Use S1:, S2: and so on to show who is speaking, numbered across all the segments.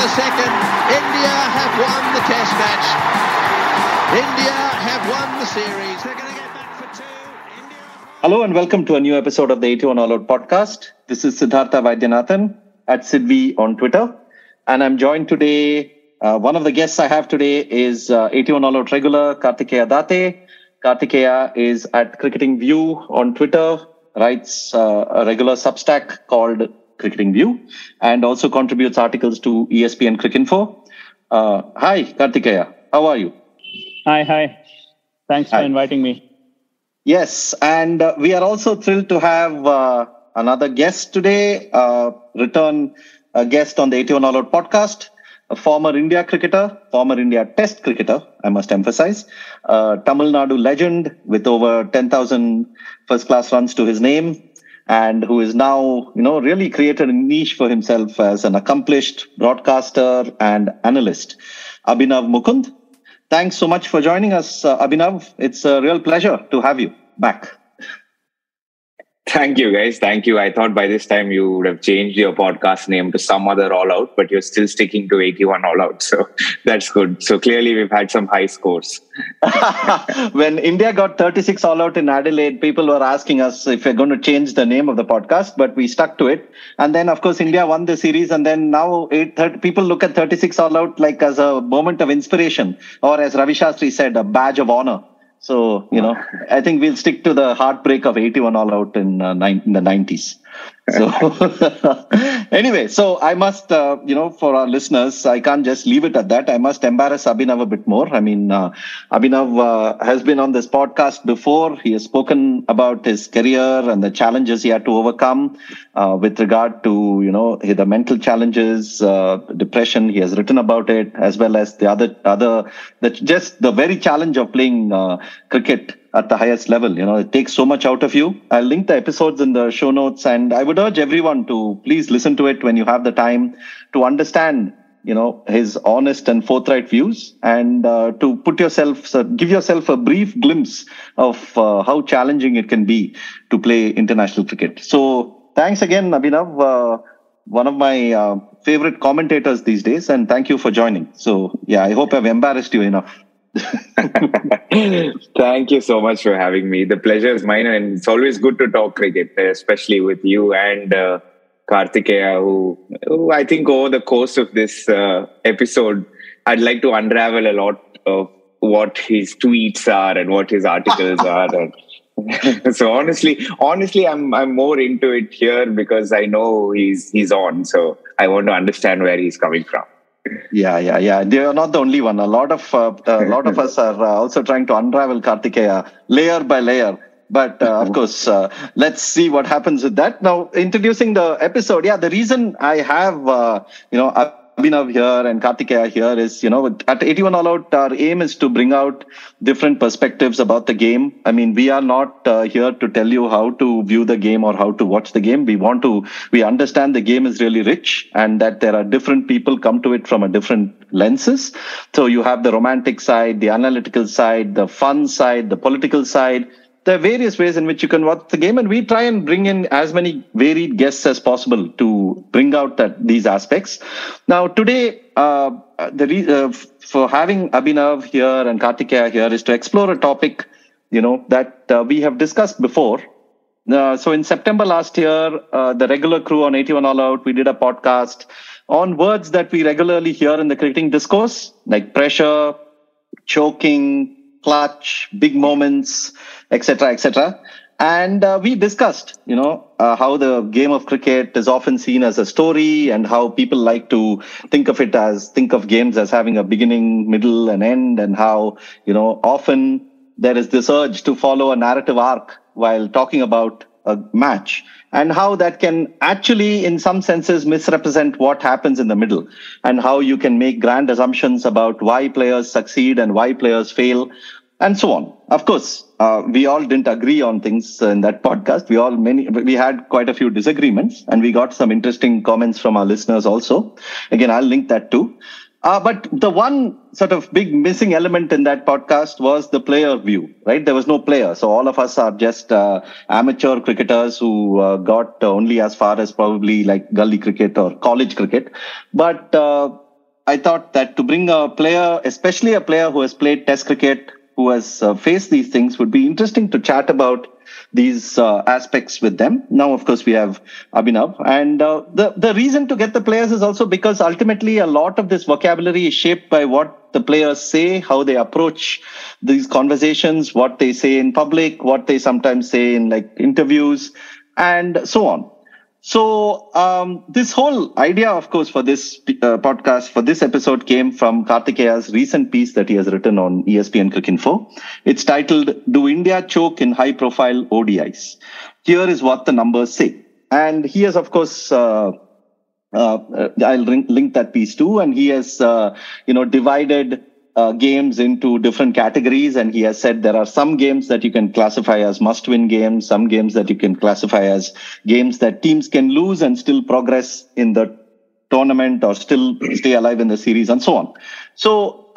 S1: the second. India have won the test match. India have won the series. They're going to get back for two. India...
S2: Hello and welcome to a new episode of the 81 All Out podcast. This is Siddhartha Vaidyanathan at Sidvi on Twitter. And I'm joined today, one of the guests I have today is 81 All Out regular Kartikeya Date. Kartikeya is at Cricketing View on Twitter, writes a regular Substack called Cricketing View, and also contributes articles to ESPN Cricinfo. Hi, Kartikeya. How are you?
S3: Hi. Thanks for inviting me.
S2: Yes, and we are also thrilled to have another guest today, return guest on the 81 All Out podcast, a former India cricketer, former India Test cricketer, I must emphasize, Tamil Nadu legend with over 10,000 first-class runs to his name, and who is now, really created a niche for himself as an accomplished broadcaster and analyst, Abhinav Mukund. Thanks so much for joining us, Abhinav. It's a real pleasure to have you back.
S4: Thank you, guys. Thank you. I thought by this time you would have changed your podcast name to some other All Out, but you're still sticking to 81 All Out. So that's good. So clearly we've had some high scores.
S2: When India got 36 All Out in Adelaide, people were asking us if we're going to change the name of the podcast, but we stuck to it. And then, of course, India won the series. And then now people look at 36 All Out like as a moment of inspiration, or as Ravi Shastri said, a badge of honor. So, I think we'll stick to the heartbreak of 81 All Out in the 90s. So anyway, so I must, for our listeners, I can't just leave it at that. I must embarrass Abhinav a bit more. I mean, Abhinav has been on this podcast before. He has spoken about his career and the challenges he had to overcome with regard to, the mental challenges, depression. He has written about it, as well as just the very challenge of playing cricket at the highest level. It takes so much out of you. I'll link the episodes in the show notes, and I would urge everyone to please listen to it when you have the time to understand, his honest and forthright views, and to give yourself a brief glimpse of how challenging it can be to play international cricket. So thanks again, Abhinav, one of my favorite commentators these days, and thank you for joining. So yeah, I hope I've embarrassed you enough.
S4: Thank you so much for having me. The pleasure is mine, and it's always good to talk cricket, especially with you and Kartikeya, who I think over the course of this episode, I'd like to unravel a lot of what his tweets are and what his articles are. And so honestly, I'm more into it here because I know he's on, so I want to understand where he's coming from.
S2: Yeah. They are not the only one. A lot of us are also trying to unravel Kartikeya layer by layer. But of course, let's see what happens with that. Now, introducing the episode. Yeah, the reason I have Abhinav here and Kartikeya here is, at 81 All Out, our aim is to bring out different perspectives about the game. I mean, we are not here to tell you how to view the game or how to watch the game. We understand the game is really rich, and that there are different people come to it from a different lenses. So you have the romantic side, the analytical side, the fun side, the political side. There are various ways in which you can watch the game, and we try and bring in as many varied guests as possible to bring out these aspects. Now, today, for having Abhinav here and Kartikeya here is to explore a topic, that we have discussed before. So in September last year, the regular crew on 81 All Out, we did a podcast on words that we regularly hear in the cricketing discourse, like pressure, choking, clutch, big moments, etc. And we discussed, how the game of cricket is often seen as a story, and how people like to think of games as having a beginning, middle, and end, and how, often there is this urge to follow a narrative arc while talking about a match, and how that can actually, in some senses, misrepresent what happens in the middle, and how you can make grand assumptions about why players succeed and why players fail, and so on. Of course, we all didn't agree on things in that podcast. We had quite a few disagreements, and we got some interesting comments from our listeners also. Again, I'll link that too. But the one sort of big missing element in that podcast was the player view, right? There was no player. So all of us are just amateur cricketers who got only as far as probably like gully cricket or college cricket. But I thought that to bring a player, especially a player who has played Test cricket, who has faced these things, would be interesting to chat about these aspects with them. Now, of course, we have Abhinav. And the reason to get the players is also because ultimately a lot of this vocabulary is shaped by what the players say, how they approach these conversations, what they say in public, what they sometimes say in like interviews, and so on. So this whole idea, of course, for this podcast, for this episode came from Kartikeya's recent piece that he has written on ESPN Cricinfo. It's titled, Do India Choke in High-Profile ODIs? Here is what the numbers say. And he has, of course, I'll link that piece too. And he has, divided games into different categories, and he has said there are some games that you can classify as must-win games, some games that you can classify as games that teams can lose and still progress in the tournament or still stay alive in the series, and so on. So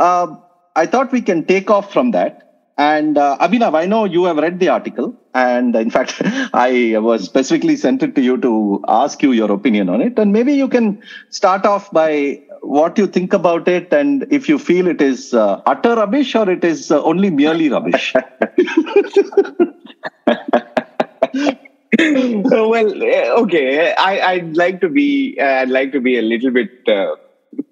S2: I thought we can take off from that. And Abhinav, I know you have read the article, and in fact, I was specifically sent it to you to ask you your opinion on it. And maybe you can start off by what you think about it, and if you feel it is utter rubbish or it is only merely rubbish.
S4: Okay. I'd like to be a little bit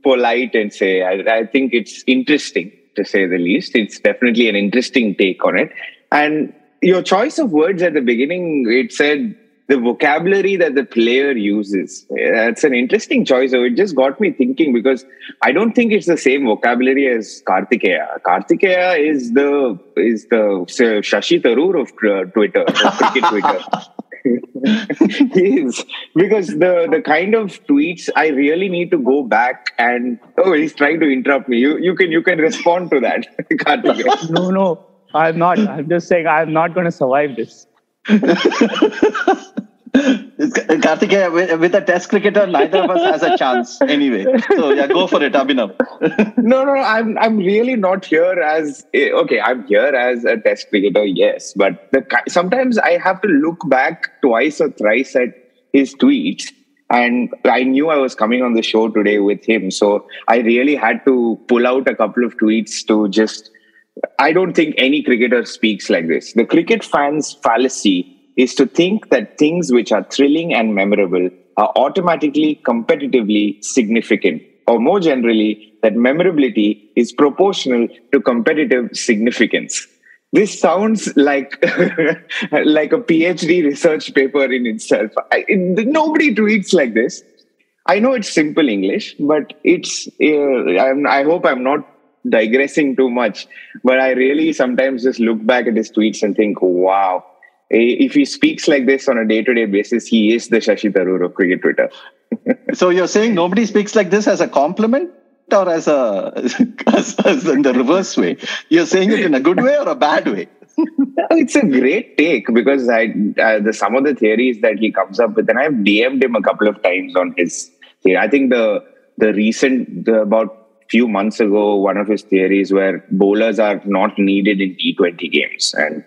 S4: polite and say I think it's interesting, to say the least. It's definitely an interesting take on it. And your choice of words at the beginning, it said the vocabulary that the player uses. That's an interesting choice. So it just got me thinking, because I don't think it's the same vocabulary as Kartikeya. Kartikeya is the Shashi Tharoor of Twitter, of cricket Twitter. He is, because the kind of tweets I really need to go back and he's trying to interrupt me. You can respond to that, Kartikeya.
S3: No, I'm not. I'm just saying I'm not going to survive this.
S2: Kartikeya, with a Test cricketer, neither of us has a chance anyway. So yeah, go for it, Abhinav.
S4: No, I'm really not here as I'm here as a Test cricketer, yes, but sometimes I have to look back twice or thrice at his tweets, and I knew I was coming on the show today with him, so I really had to pull out a couple of tweets to just. I don't think any cricketer speaks like this. The cricket fan's fallacy is to think that things which are thrilling and memorable are automatically competitively significant, or more generally, that memorability is proportional to competitive significance. This sounds like like a PhD research paper in itself. Nobody tweets like this. I know it's simple English, but it's. I hope I'm not digressing too much, but I really sometimes just look back at his tweets and think, wow, if he speaks like this on a day-to-day basis, he is the Shashi Tharoor of cricket Twitter.
S2: So you're saying nobody speaks like this as a compliment or as in the reverse way? You're saying it in a good way or a bad way?
S4: It's a great take, because some of the theories that he comes up with, and I've DM'd him a couple of times on his theory. I think about few months ago, one of his theories where bowlers are not needed in T20 games, and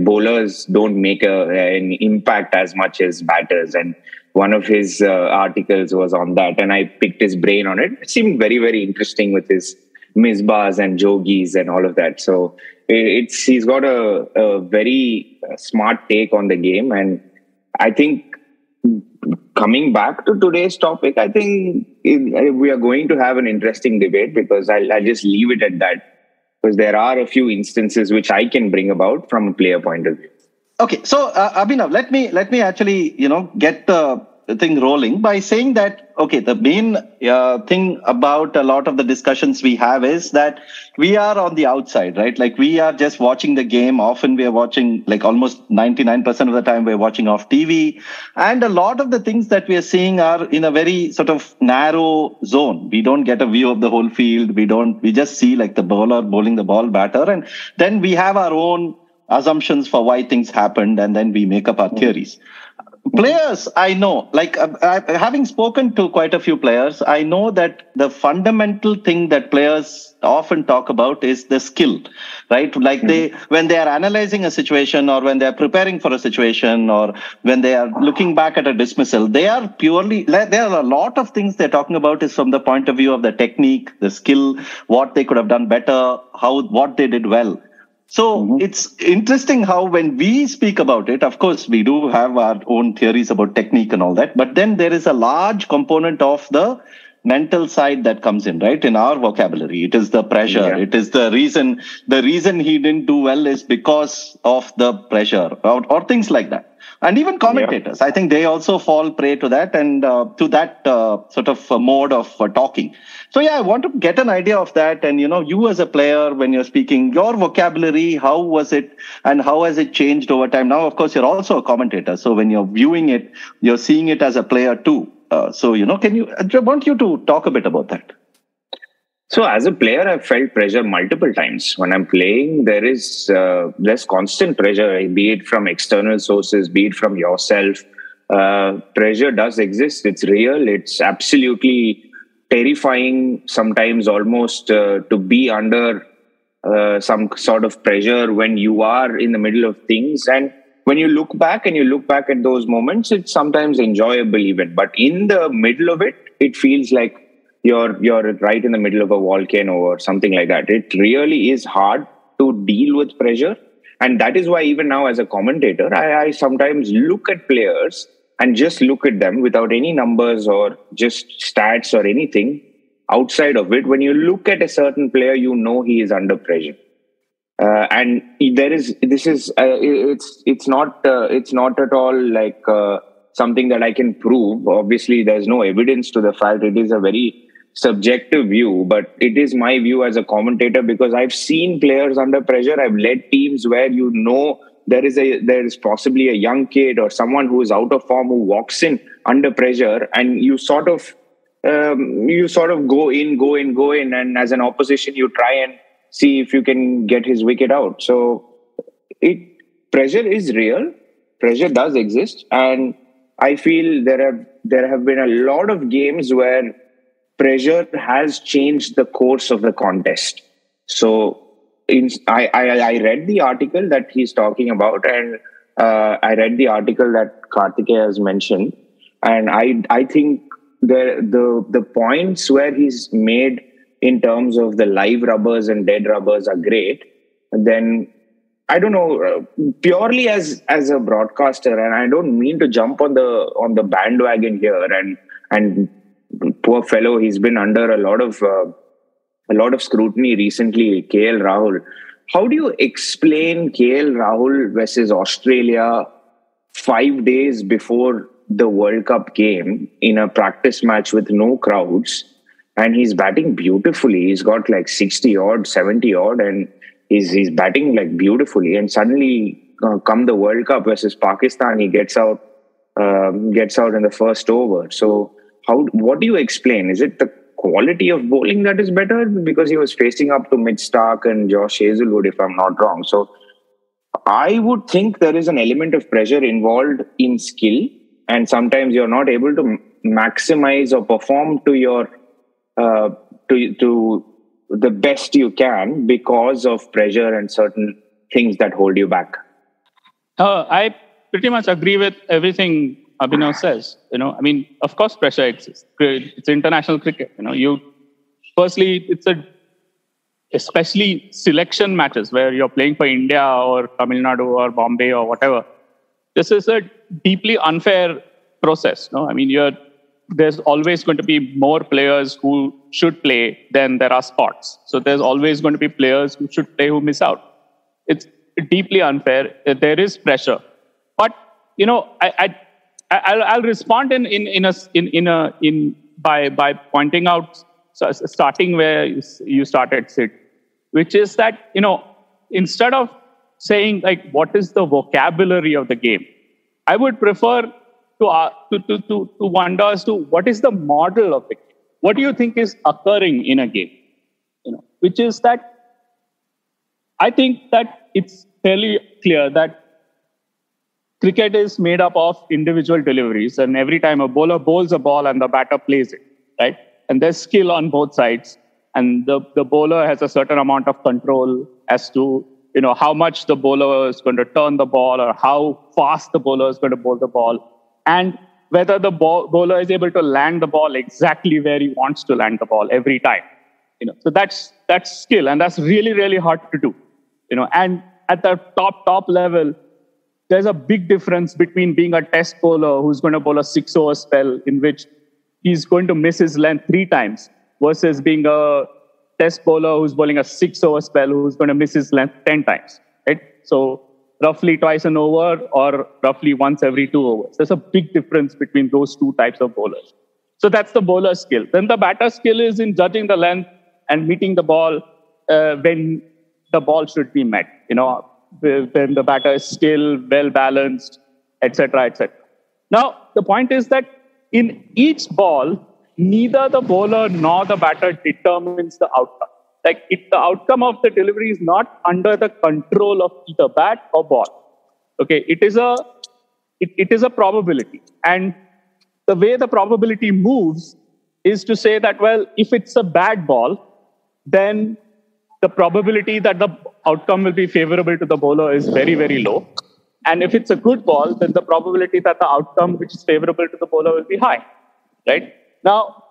S4: bowlers don't make an impact as much as batters. And one of his articles was on that, and I picked his brain on it. It seemed very, very interesting with his misbahs and jogis and all of that. So he's got a very smart take on the game. And I think, coming back to today's topic, I think we are going to have an interesting debate, because I'll just leave it at that, because there are a few instances which I can bring about from a player point of view.
S2: Okay, so Abhinav, let me actually get the thing rolling by saying that, okay, the main thing about a lot of the discussions we have is that we are on the outside, right? Like, we are just watching the game. Often we are watching, like almost 99% of the time we're watching off TV. And a lot of the things that we are seeing are in a very sort of narrow zone. We don't get a view of the whole field. We just see like the bowler bowling the ball, batter. And then we have our own assumptions for why things happened, and then we make up our theories. Players, I know, like having spoken to quite a few players, I know that the fundamental thing that players often talk about is the skill, right? Like when they are analyzing a situation, or when they are preparing for a situation, or when they are looking back at a dismissal, they are purely, there are a lot of things they're talking about is from the point of view of the technique, the skill, what they could have done better, what they did well. So it's interesting how when we speak about it, of course, we do have our own theories about technique and all that, but then there is a large component of the mental side that comes in, right? In our vocabulary, it is the pressure.
S4: Yeah.
S2: It is the reason he didn't do well is because of the pressure, or things like that. And even commentators, I think they also fall prey to that, and to that sort of mode of talking. So yeah, I want to get an idea of that. And you as a player, when you're speaking, your vocabulary, how was it, and how has it changed over time? Now, of course, you're also a commentator, so when you're viewing it, you're seeing it as a player too. I want you to talk a bit about that.
S4: So as a player, I've felt pressure multiple times. When I'm playing, there's constant pressure, be it from external sources, be it from yourself. Pressure does exist. It's real. It's absolutely terrifying sometimes, almost to be under some sort of pressure when you are in the middle of things. And when you look back at those moments, it's sometimes enjoyable even. But in the middle of it, it feels like you're right in the middle of a volcano or something like that. It really is hard to deal with pressure. And that is why even now as a commentator, I sometimes look at players and just look at them without any numbers or just stats or anything outside of it. When you look at a certain player, you know he is under pressure. And it's not at all like something that I can prove. Obviously, there's no evidence to the fact. It is a very subjective view, but it is my view as a commentator, because I've seen players under pressure. I've led teams where there is possibly a young kid or someone who is out of form who walks in under pressure, and you sort of go in, and as an opposition, you try and see if you can get his wicket out. So pressure is real. Pressure does exist, and I feel there have been a lot of games where pressure has changed the course of the contest. So I read the article that he's talking about, and I read the article that Karthikeya has mentioned, and I think the points where he's made in terms of the live rubbers and dead rubbers are great. And then I don't know, purely as a broadcaster, and I don't mean to jump on the bandwagon here, and poor fellow, he's been under a lot of scrutiny recently, KL Rahul. How do you explain KL Rahul versus Australia 5 days before the World Cup game in a practice match with no crowds, and he's batting beautifully? He's got like 60 odd, 70 odd, and he's batting like beautifully, and suddenly come the World Cup versus Pakistan, he gets out in the first over. So what do you explain? Is it the quality of bowling that is better? Because he was facing up to Mitch Starc and Josh Hazlewood, if I'm not wrong. So I would think there is an element of pressure involved in skill, and sometimes you're not able to maximize or perform to your to the best you can because of pressure and certain things that hold you back.
S3: I pretty much agree with everything Abhinav says. I mean, of course, pressure exists. It's international cricket. Firstly, especially selection matches where you're playing for India or Tamil Nadu or Bombay or whatever. This is a deeply unfair process. I mean, there's always going to be more players who should play than there are spots. So there's always going to be players who should play who miss out. It's deeply unfair. There is pressure, but I'll respond by pointing out, starting where you started, Sid, which is that instead of saying like what is the vocabulary of the game, I would prefer to wonder as to what is the model of the game. What do you think is occurring in a game? Which is that I think that it's fairly clear that cricket is made up of individual deliveries, and every time a bowler bowls a ball and the batter plays it, right? And there's skill on both sides, and the bowler has a certain amount of control as to how much the bowler is going to turn the ball or how fast the bowler is going to bowl the ball, and whether the bowler is able to land the ball exactly where he wants to land the ball every time. So that's skill, and that's really, really hard to do. And at the top level, there's a big difference between being a test bowler who's going to bowl a 6-over spell in which he's going to miss his length 3 times versus being a test bowler who's bowling a 6-over spell who's going to miss his length 10 times, right? So roughly twice an over or roughly once every 2 overs. There's a big difference between those 2 types of bowlers. So that's the bowler skill. Then the batter skill is in judging the length and meeting the ball when the ball should be met. When the batter is still, well-balanced, etc., etc. Now, the point is that in each ball, neither the bowler nor the batter determines the outcome. Like, if the outcome of the delivery is not under the control of either bat or ball. Okay, it is a probability. And the way the probability moves is to say that, well, if it's a bad ball, then the probability that the outcome will be favorable to the bowler is very, very low. And if it's a good ball, then the probability that the outcome which is favorable to the bowler will be high, right? Now,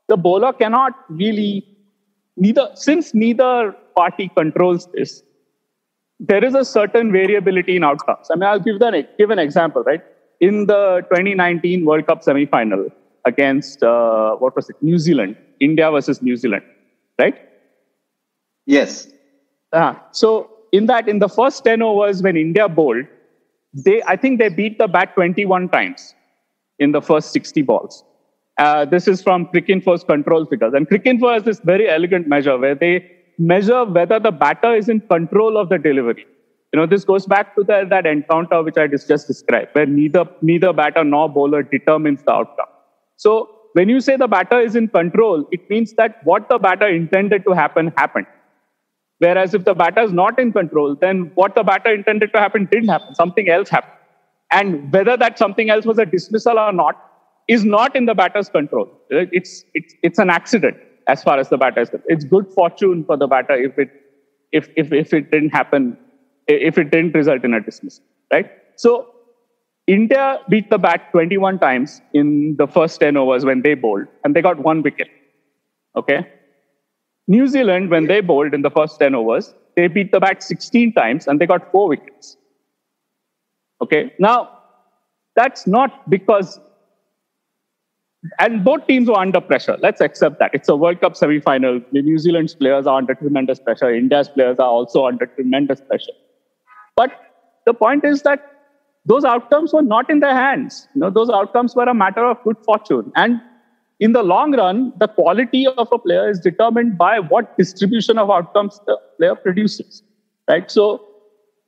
S3: the bowler cannot really, since neither party controls this, there is a certain variability in outcomes. I mean, I'll give an example, right? In the 2019 World Cup semi-final against, New Zealand, India versus New Zealand, right?
S2: Yes.
S3: So in the first 10 overs when India bowled, I think they beat the bat 21 times in the first 60 balls. This is from Cricinfo's control figures. And Cricinfo has this very elegant measure where they measure whether the batter is in control of the delivery. This goes back to that encounter which I just described, where neither batter nor bowler determines the outcome. So when you say the batter is in control, it means that what the batter intended to happen happened. Whereas if the batter is not in control, then what the batter intended to happen didn't happen. Something else happened. And whether that something else was a dismissal or not is not in the batter's control. It's an accident as far as the batter is concerned. It's good fortune for the batter if it didn't happen, if it didn't result in a dismissal, right? So India beat the bat 21 times in the first 10 overs when they bowled, and they got 1 wicket. Okay. New Zealand, when they bowled in the first 10 overs, they beat the bat 16 times and they got 4 wickets. Okay. Now, that's not because, and both teams were under pressure. Let's accept that. It's a World Cup semi-final. New Zealand's players are under tremendous pressure. India's players are also under tremendous pressure. But the point is that those outcomes were not in their hands. Those outcomes were a matter of good fortune. And in the long run, the quality of a player is determined by what distribution of outcomes the player produces, right? So,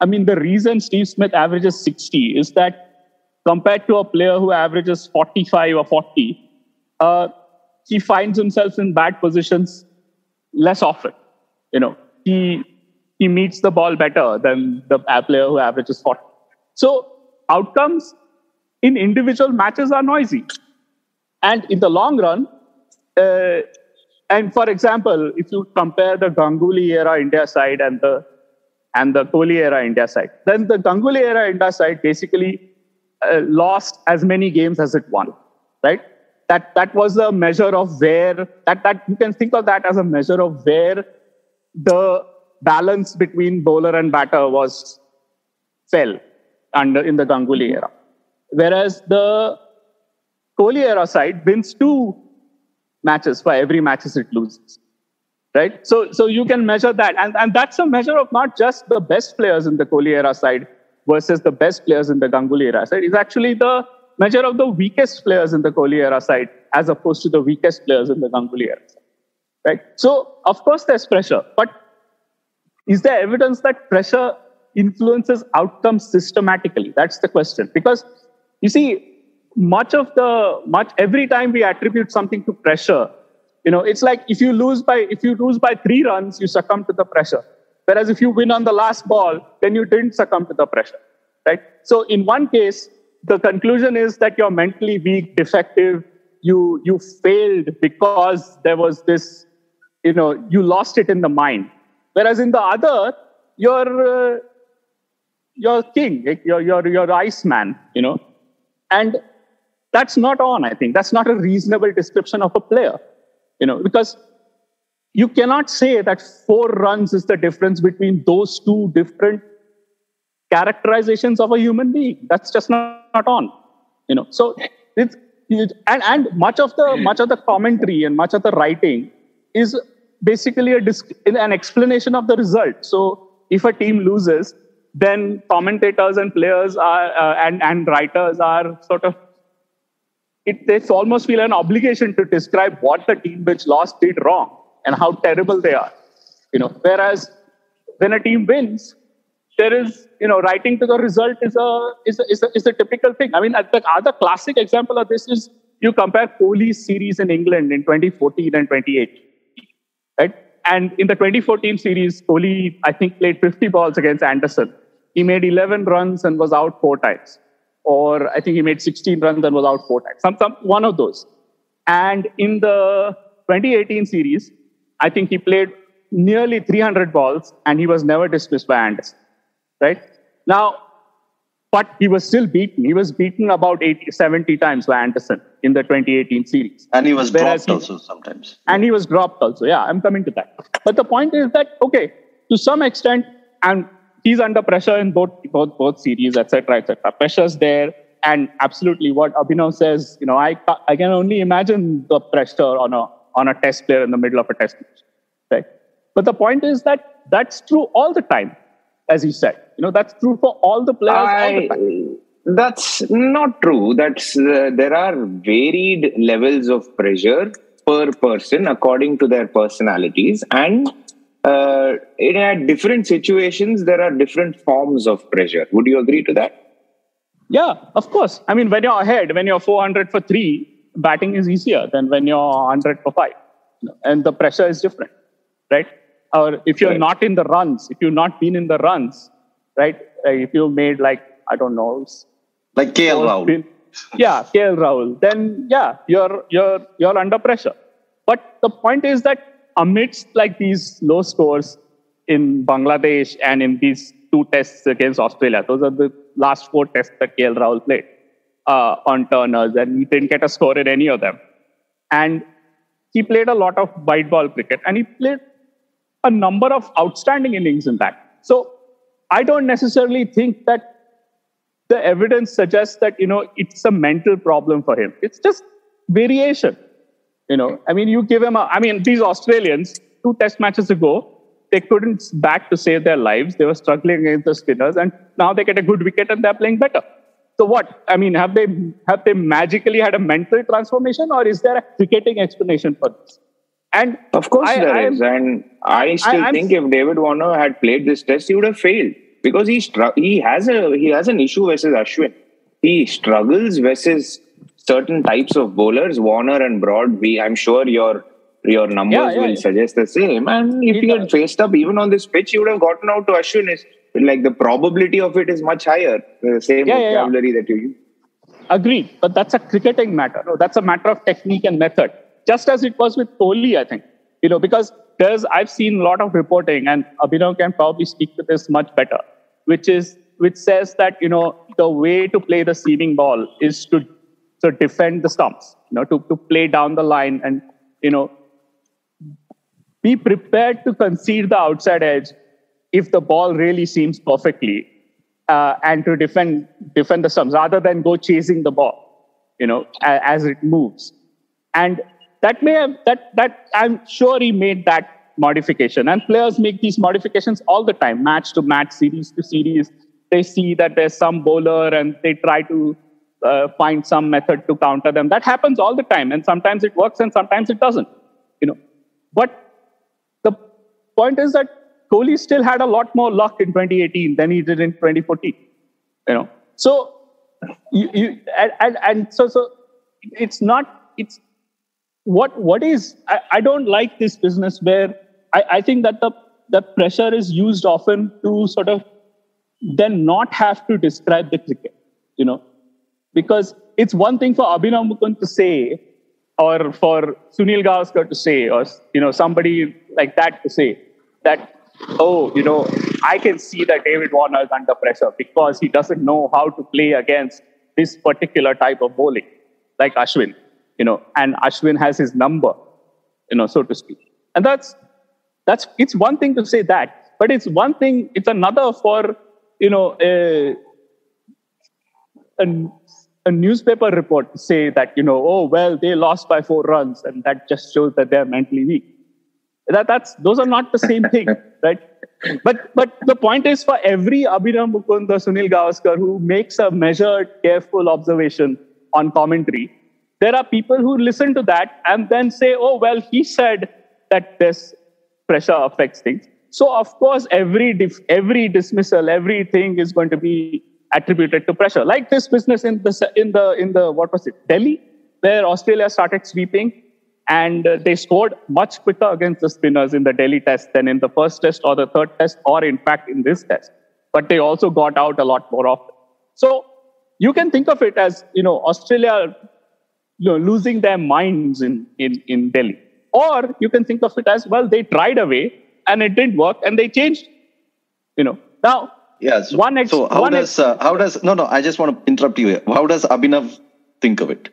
S3: I mean, the reason Steve Smith averages 60 is that compared to a player who averages 45 or 40, he finds himself in bad positions less often. He meets the ball better than the player who averages 40. So, outcomes in individual matches are noisy. And in the long run, and for example, if you compare the Ganguly era India side and the Kohli era India side, then the Ganguly era India side basically lost as many games as it won, right? That was a measure of where that you can think of that as a measure of where the balance between bowler and batter fell in the Ganguly era, whereas the Kohli era side wins 2 matches for every matches it loses, right? So you can measure that. And that's a measure of not just the best players in the Kohli era side versus the best players in the Ganguly era side. It's actually the measure of the weakest players in the Kohli era side as opposed to the weakest players in the Ganguly era side, right? So, of course, there's pressure. But is there evidence that pressure influences outcomes systematically? That's the question. Because, you see, every time we attribute something to pressure, it's like if you lose by 3 runs, you succumb to the pressure. Whereas if you win on the last ball, then you didn't succumb to the pressure, right? So in one case, the conclusion is that you're mentally weak, defective, you failed because there was this, you lost it in the mind. Whereas in the other, you're king, like you're Iceman, and that's not on, I think. That's not a reasonable description of a player, because you cannot say that 4 runs is the difference between those two different characterizations of a human being. That's just not on, So and much of the commentary and much of the writing is basically an explanation of the result. So if a team loses, then commentators and players are and writers are sort of they almost feel an obligation to describe what the team which lost did wrong and how terrible they are. Whereas when a team wins, there is writing to the result is a typical thing. I mean, the other classic example of this is you compare Kohli's series in England in 2014 and 2018, right? And in the 2014 series, Kohli, I think, played 50 balls against Anderson. He made 11 runs and was out 4 times. Or I think he made 16 runs and was out 4 times. One of those. And in the 2018 series, I think he played nearly 300 balls and he was never dismissed by Anderson, right? Now, but he was still beaten. He was beaten about 70 times by Anderson in the 2018 series.
S2: And he was dropped also sometimes.
S3: And he was dropped also. Yeah, I'm coming to that. But the point is that, okay, to some extent, and he's under pressure in both series, etc., etc. Pressure's there, and absolutely what Abhinav says. I can only imagine the pressure on a test player in the middle of a test match, right? But the point is that that's true all the time, as he said. That's true for all the players all the time.
S4: That's not true. There are varied levels of pressure per person according to their personalities, and in different situations, there are different forms of pressure. Would you agree to that?
S3: Yeah, of course. I mean, when you're ahead, when you're 400 for 3, batting is easier than when you're 100 for 5. And the pressure is different, right? Or if you're not in the runs, if you've not been in the runs, right? If you made like
S2: KL Rahul.
S3: Yeah, KL Rahul. Then you're under pressure. But the point is that amidst like these low scores in Bangladesh and in these 2 tests against Australia, those are the last 4 tests that KL Rahul played on turners, and he didn't get a score in any of them. And he played a lot of white ball cricket, and he played a number of outstanding innings in that. So I don't necessarily think that the evidence suggests that, it's a mental problem for him. It's just variation. I mean, you give him these Australians, 2 test matches ago, they couldn't bat to save their lives. They were struggling against the spinners, and now they get a good wicket and they're playing better. So what? I mean, have they magically had a mental transformation, or is there a cricketing explanation for this? And
S4: of course there is. And I still think if David Warner had played this test, he would have failed, because he has an issue versus Ashwin. He struggles versus certain types of bowlers, Warner and Broad. I'm sure your numbers will suggest the same. And if he had faced up even on this pitch, he would have gotten out to Ashwin. Like the probability of it is much higher. The same vocabulary that you use.
S3: Agreed, but that's a cricketing matter. No, that's a matter of technique and method. Just as it was with Kohli, I think. Because I've seen a lot of reporting, and Abhinav can probably speak to this much better, which says that the way to play the seaming ball is to defend the stumps, to play down the line and be prepared to concede the outside edge if the ball really seems perfectly, and to defend the stumps rather than go chasing the ball, as it moves. And that I'm sure he made that modification. And players make these modifications all the time, match to match, series to series. They see that there's some bowler and they try to find some method to counter them. That happens all the time, and sometimes it works and sometimes it doesn't. But the point is that Kohli still had a lot more luck in 2018 than he did in 2014. So so it's not. It's what is. I don't like this business where I think that the pressure is used often to sort of then not have to describe the cricket, because it's one thing for Abhinav Mukund to say, or for Sunil Gavaskar to say, or somebody like that to say that, I can see that David Warner is under pressure because he doesn't know how to play against this particular type of bowling, like Ashwin, and Ashwin has his number, so to speak. And it's one thing to say that, but it's another for, a newspaper report to say that, they lost by 4 runs, and that just shows that they're mentally weak. Those are not the same thing, right? But the point is, for every Abhinav Mukund or Sunil Gavaskar who makes a measured, careful observation on commentary, there are people who listen to that and then say, he said that this pressure affects things. So of course, every dismissal, everything is going to be attributed to pressure. Like this business in the what was it, Delhi, where Australia started sweeping. And they scored much quicker against the spinners in the Delhi test than in the first test or the third test, or in fact in this test. But they also got out a lot more often. So you can think of it as, Australia losing their minds in Delhi. Or you can think of it as, they tried a way and it didn't work and they changed. Now,
S2: yes. I just want to interrupt you here. How does Abhinav think of it?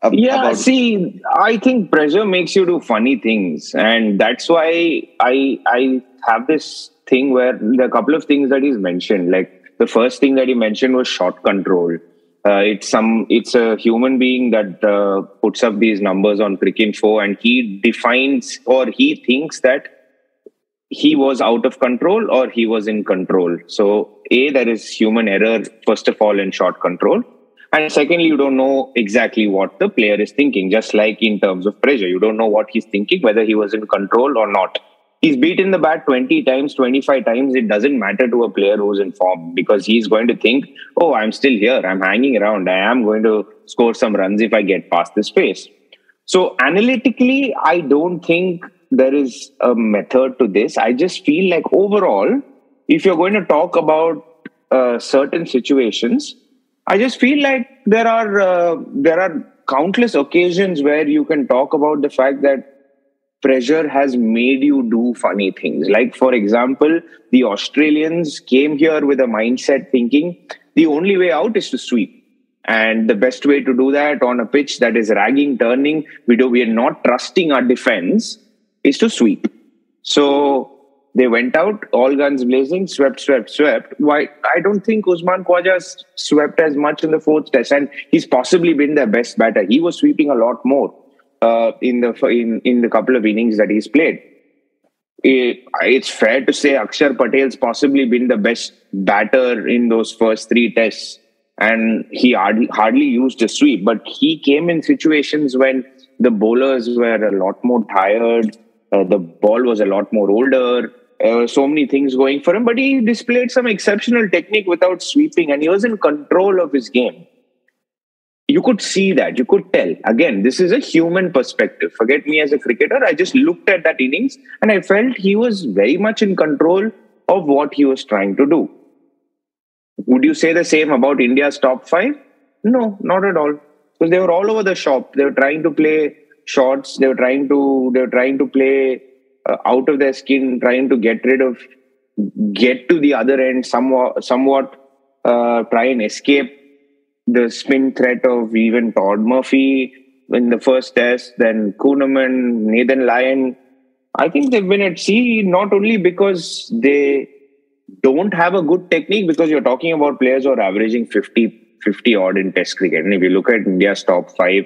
S4: I think pressure makes you do funny things, and that's why I have this thing where there are a couple of things that he's mentioned. Like the first thing that he mentioned was shot control. It's a human being that puts up these numbers on Cricinfo, and he defines, or he thinks that he was out of control or he was in control. So there is human error first of all in shot control. And secondly, you don't know exactly what the player is thinking, just like in terms of pressure. You don't know what he's thinking, whether he was in control or not. He's beaten the bat 20 times, 25 times. It doesn't matter to a player who's in form, because he's going to think, I'm still here. I'm hanging around. I am going to score some runs if I get past this pace. So analytically, I don't think there is a method to this. I just feel like overall, if you're going to talk about certain situations, I just feel like there are countless occasions where you can talk about the fact that pressure has made you do funny things. Like, for example, the Australians came here with a mindset thinking the only way out is to sweep. And the best way to do that on a pitch that is ragging, turning, we are not trusting our defense, is to sweep. So they went out, all guns blazing, swept. Why? I don't think Usman Khwaja swept as much in the 4th test, and he's possibly been their best batter. He was sweeping a lot more in the couple of innings that he's played. It's fair to say Akshar Patel's possibly been the best batter in those first 3 tests, and he hardly used a sweep. But he came in situations when the bowlers were a lot more tired, the ball was a lot more older. So many things going for him, but he displayed some exceptional technique without sweeping, and he was in control of his game. You could see that. You could tell. Again, this is a human perspective. Forget me as a cricketer. I just looked at that innings and I felt he was very much in control of what he was trying to do. Would you say the same about India's top 5? No, not at all. Because they were all over the shop. They were trying to play shots. They were trying to play out of their skin, trying to get to the other end, somewhat try and escape the spin threat of even Todd Murphy in the first test, then Kuhneman, Nathan Lyon. I think they've been at sea not only because they don't have a good technique, because you're talking about players who are averaging 50 odd in test cricket. And if you look at India's top 5,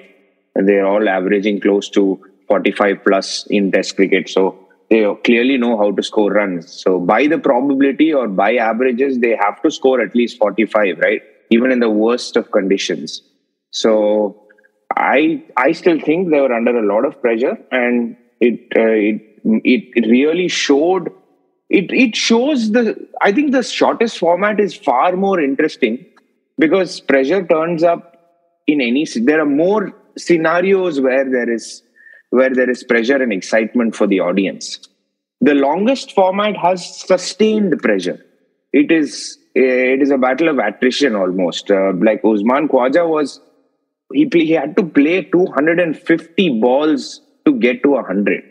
S4: they're all averaging close to 45 plus in test cricket. So they clearly know how to score runs. So by the probability or by averages, they have to score at least 45, right? Even in the worst of conditions. So I still think they were under a lot of pressure, and it really showed. It shows I think the shortest format is far more interesting, because pressure turns up in there are more scenarios where there is pressure and excitement for the audience. The longest format has sustained pressure. it is a battle of attrition almost. Like Usman Khwaja he had to play 250 balls to get to 100.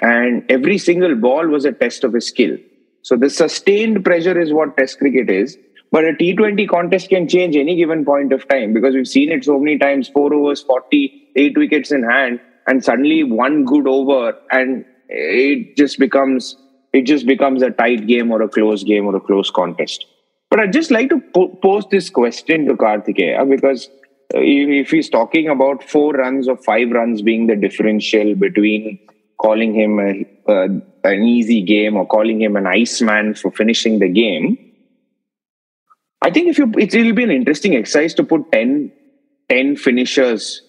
S4: And every single ball was a test of his skill. So the sustained pressure is what Test cricket is. But a T20 contest can change any given point of time, because we've seen it so many times, 4 overs, 40, 8 wickets in hand, and suddenly one good over and it just becomes a tight game or a close game or a close contest. But I'd just like to pose this question to Karthikeya, because if he's talking about 4 runs or 5 runs being the differential between calling him an easy game or calling him an Iceman for finishing the game, I think it will be an interesting exercise to put 10 finishers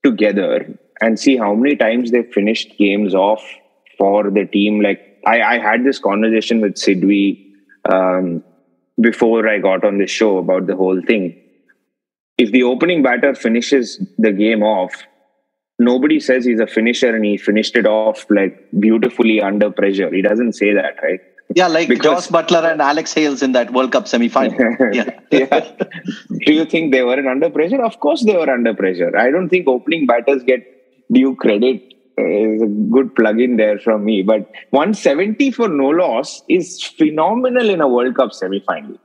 S4: together and see how many times they finished games off for the team. Like I had this conversation with Sidwi before I got on the show about the whole thing. If the opening batter finishes the game off, nobody says he's a finisher and he finished it off like beautifully under pressure. He doesn't say that, right?
S2: Yeah, like Joss Butler and Alex Hales in that World Cup semi-final. Yeah.
S4: Do you think they weren't under pressure? Of course they were under pressure. I don't think opening batters get due credit. Is a good plug-in there from me. But 170 for no loss is phenomenal in a World Cup semi-final.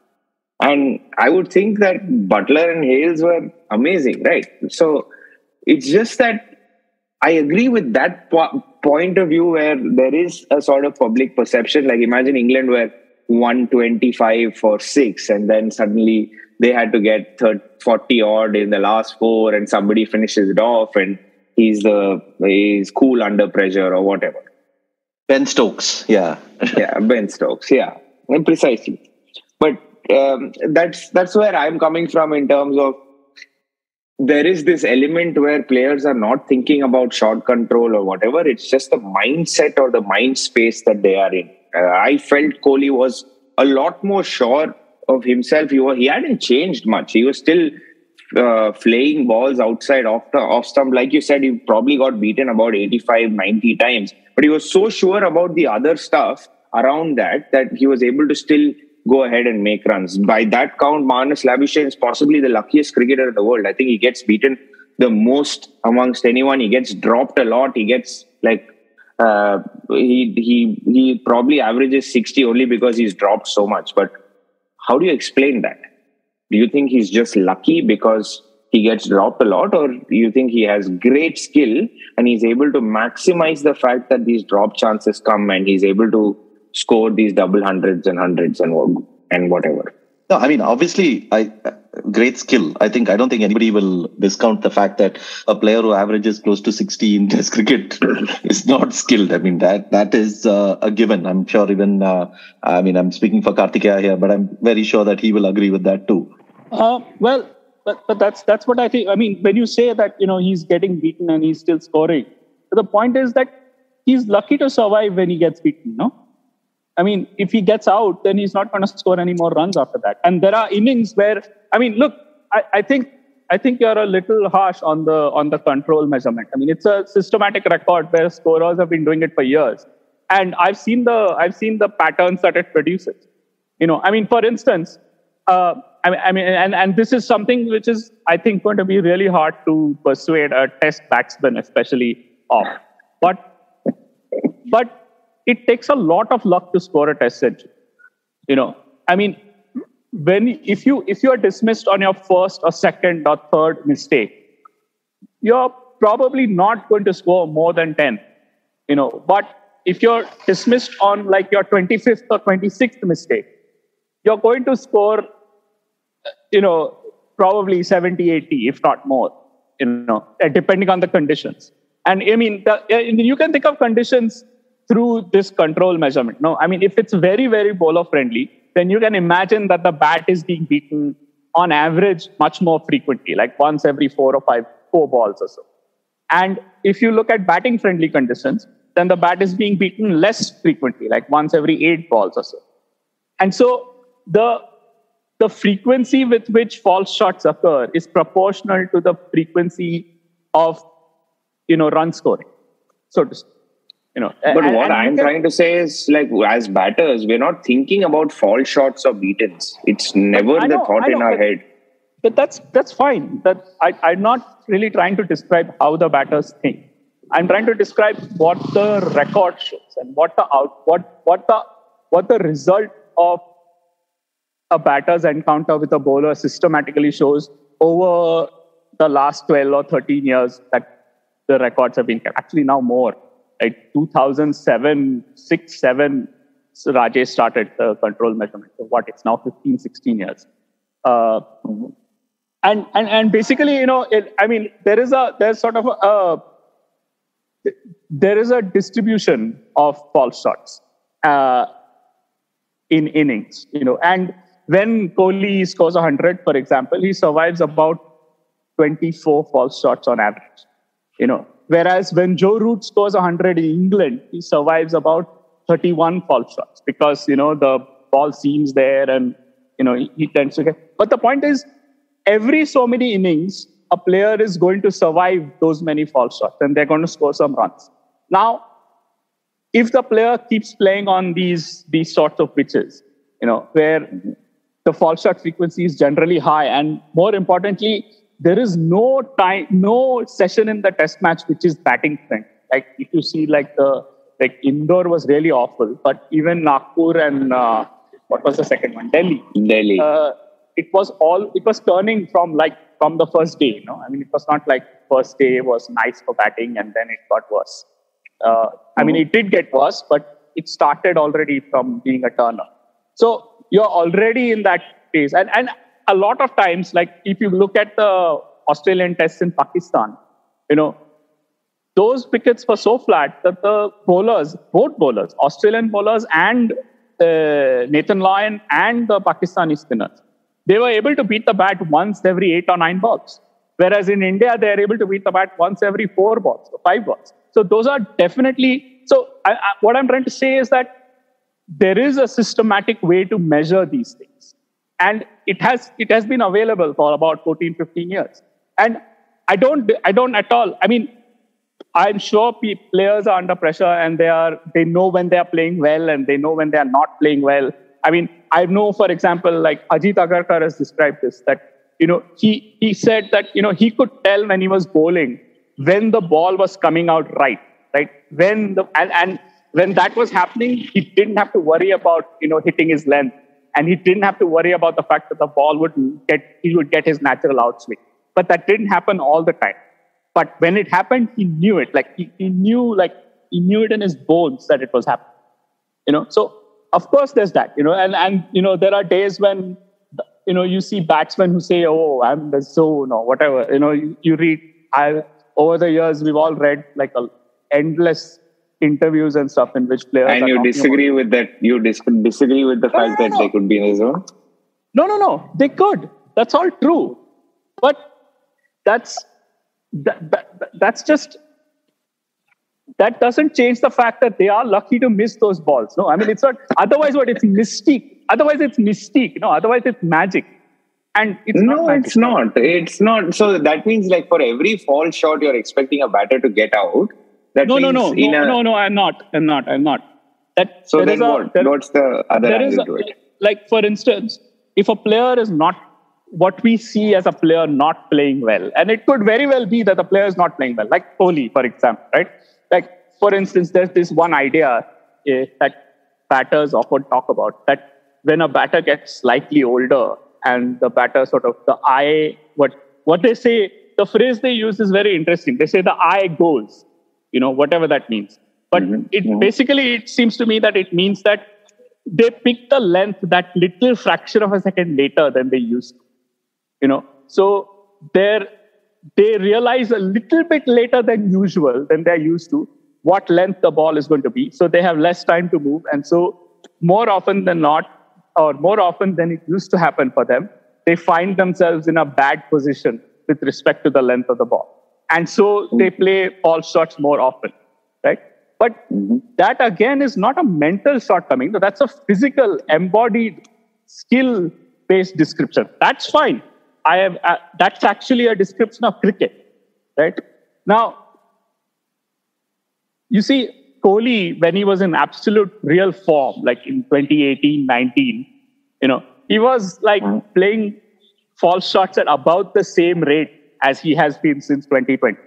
S4: And I would think that Butler and Hales were amazing, right? So it's just that I agree with that point of view where there is a sort of public perception. Like imagine England were 125 for 6 and then suddenly they had to get 40 odd in the last 4 and somebody finishes it off and he's cool under pressure or whatever.
S2: Ben Stokes, yeah.
S4: Yeah, Ben Stokes, yeah. And precisely. But that's where I'm coming from in terms of there is this element where players are not thinking about shot control or whatever. It's just the mindset or the mind space that they are in. I felt Kohli was a lot more sure of himself. He hadn't changed much. He was still flaying balls outside off stump. Like you said, he probably got beaten about 85, 90 times. But he was so sure about the other stuff around that he was able to still go ahead and make runs. By that count, Marnus Labuschagne is possibly the luckiest cricketer in the world. I think he gets beaten the most amongst anyone. He gets dropped a lot. He gets like he probably averages 60 only because he's dropped so much. But how do you explain that? Do you think he's just lucky because he gets dropped a lot, or do you think he has great skill and he's able to maximize the fact that these drop chances come and he's able to score these double hundreds and hundreds and whatever?
S2: No, I mean, obviously, great skill. I don't think anybody will discount the fact that a player who averages close to 60 in Test cricket is not skilled. I mean, that is a given. I'm sure even, I'm speaking for Karthikeya here, but I'm very sure that he will agree with that too.
S3: But that's what I think. I mean, when you say that, he's getting beaten and he's still scoring, the point is that he's lucky to survive when he gets beaten, no? I mean, if he gets out, then he's not going to score any more runs after that. And there are innings where, I mean, look, I think you're a little harsh on the control measurement. I mean, it's a systematic record where scorers have been doing it for years, and I've seen the patterns that it produces. I mean, for instance, and this is something which is, I think, going to be really hard to persuade a Test batsman, especially off. But it takes a lot of luck to score a Test century. I mean, if you are dismissed on your first or second or third mistake, you're probably not going to score more than 10. But if you're dismissed on like your 25th or 26th mistake, you're going to score, probably 70, 80, if not more, depending on the conditions. And I mean, you can think of conditions through this control measurement. No, I mean, if it's very, very bowler friendly, then you can imagine that the bat is being beaten on average much more frequently, like once every 4 balls or so. And if you look at batting friendly conditions, then the bat is being beaten less frequently, like once every 8 balls or so. And so the frequency with which false shots occur is proportional to the frequency of, run scoring, so to speak.
S4: But what I'm
S3: can,
S4: trying to say is, like, as batters, we're not thinking about fall shots or beatins. It's never the thought in our head.
S3: But that's fine. I'm not really trying to describe how the batters think. I'm trying to describe what the record shows and what the result of a batter's encounter with a bowler systematically shows over the last 12 or 13 years that the records have been kept. Actually, now more. Like 2007, 6, 7, so Rajesh started the control measurement. So it's now 15, 16 years. And basically, there is a distribution of false shots in innings, and when Kohli scores 100, for example, he survives about 24 false shots on average, Whereas when Joe Root scores 100 in England, he survives about 31 false shots because, the ball seams there and, he tends to get... But the point is, every so many innings, a player is going to survive those many false shots and they're going to score some runs. Now, if the player keeps playing on these sorts of pitches, where the false shot frequency is generally high, and more importantly, there is no session in the test match which is batting friendly. Like if you see, Indore was really awful, but even Nagpur and what was the second one? Delhi. It was turning from the first day. It was not like first day was nice for batting and then it got worse. It did get worse, but it started already from being a turner. So you're already in that phase, and a lot of times, like if you look at the Australian tests in Pakistan, those wickets were so flat that the bowlers, both bowlers, Australian bowlers and Nathan Lyon and the Pakistani spinners, they were able to beat the bat once every 8 or 9 balls. Whereas in India, they are able to beat the bat once every 4 balls or 5 balls. So those are definitely... So what I'm trying to say is that there is a systematic way to measure these things. And it has been available for about 14, 15 years. And I don't at all. I'm sure players are under pressure and they know when they are playing well and they know when they are not playing well. I know, for example, like Ajit Agarkar has described this, that, he said that, he could tell when he was bowling when the ball was coming out right? When when that was happening, he didn't have to worry about, hitting his length. And he didn't have to worry about the fact that the ball he would get his natural outswing. But that didn't happen all the time. But when it happened, he knew it. He knew it in his bones that it was happening. So of course there's that. And there are days when you see batsmen who say, "Oh, I'm the zone," or whatever. You read. Over the years, we've all read endless interviews and stuff in which players.
S4: And you disagree with that? You disagree with the fact that they could be in the zone?
S3: No. They could. That's all true. But that's just... That doesn't change the fact that they are lucky to miss those balls. No, it's not. Otherwise, it's mystique. Otherwise, it's mystique. Otherwise, it's magic. And it's not. It's not.
S4: So that means, for every fall shot, you're expecting a batter to get out.
S3: No. I'm not.
S4: So then what's the other angle to it?
S3: For instance, if a player is not what we see as a player not playing well, and it could very well be that the player is not playing well, like Kohli, for example, right? For instance, there's this one idea that batters often talk about, that when a batter gets slightly older and the batter what they say, the phrase they use is very interesting. They say the eye goes, whatever that means. But basically, it seems to me that it means that they pick the length that little fraction of a second later than they used to. So they realize a little bit later than usual, than they're used to, what length the ball is going to be. So they have less time to move. And so more often than not, or more often than it used to happen for them, they find themselves in a bad position with respect to the length of the ball. And so they play false shots more often, right? But that, again, is not a mental shortcoming. That's a physical, embodied, skill-based description. That's fine. That's actually a description of cricket, right? Now, you see, Kohli, when he was in absolute real form, like in 2018-19, he was like playing false shots at about the same rate as he has been since 2020.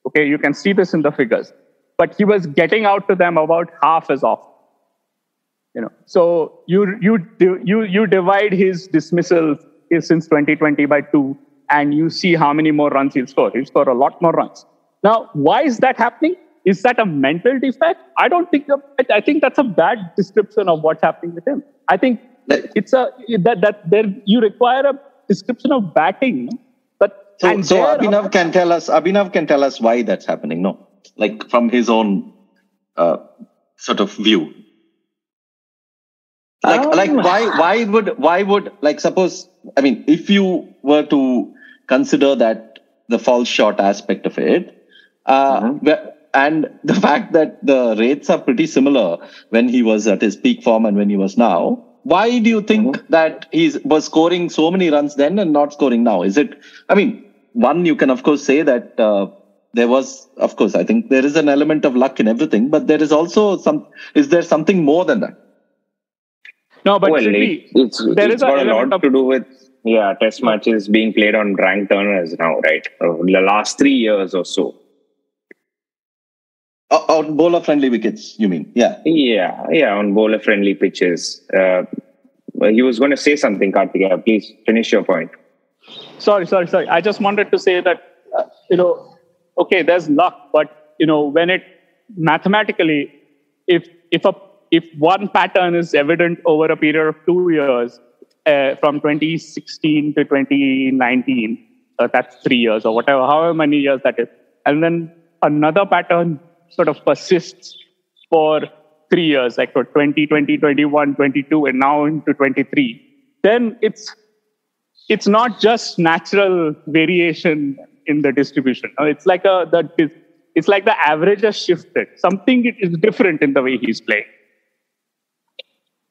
S3: Okay, you can see this in the figures. But he was getting out to them about half as often. So you divide his dismissal since 2020 by 2, and you see how many more runs he'll score. He'll score a lot more runs. Now, why is that happening? Is that a mental defect? I don't think. I think that's a bad description of what's happening with him. I think it's you require a description of batting. But
S2: so Abhinav can tell us. Abhinav can tell us why that's happening. No, like from his own sort of view. Why would like suppose, I mean, if you were to consider that the false shot aspect of it, and the fact that the rates are pretty similar when he was at his peak form and when he was now, why do you think that he was scoring so many runs then and not scoring now? Is it, I mean, one, you can of course say that there was, of course, I think there is an element of luck in everything, but there is also is there something more than that?
S3: No, but
S4: it's got a lot to do with test matches being played on ranked turners now, right? The last 3 years or so.
S2: On bowler-friendly wickets, you mean? Yeah,
S4: on bowler-friendly pitches. He was going to say something, Karthikeya. Please finish your point.
S3: Sorry. I just wanted to say that, okay, there's luck, but, when it mathematically, if one pattern is evident over a period of 2 years, from 2016 to 2019, that's 3 years or whatever, however many years that is, and then another pattern sort of persists for 3 years, like for 2020, 21, 22, and now into 23, then it's not just natural variation in the distribution. It's like the average has shifted. Something is different in the way he's playing.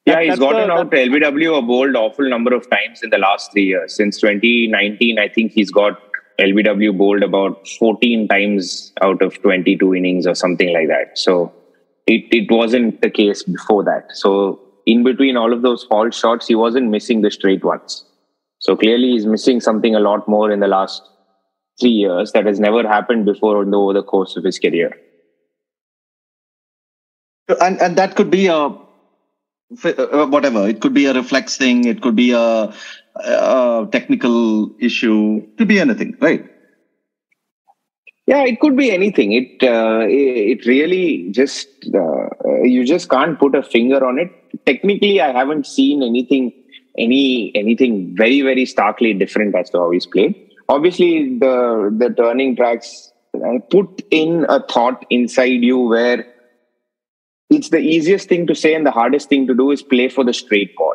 S4: Yeah, he's gotten out LBW a bowled awful number of times in the last 3 years. Since 2019, I think he's got LBW bowled about 14 times out of 22 innings or something like that. So it wasn't the case before that. So in between all of those false shots, he wasn't missing the straight ones. So clearly he's missing something a lot more in the last 3 years that has never happened before over the course of his career.
S2: And that could be whatever. It could be a reflex thing. It could be a technical issue. It could be anything, right?
S4: Yeah, it could be anything. It really just you just can't put a finger on it. Technically, I haven't seen anything very, very starkly different as to how he's played. Obviously, the turning tracks put in a thought inside you where it's the easiest thing to say and the hardest thing to do is play for the straight ball.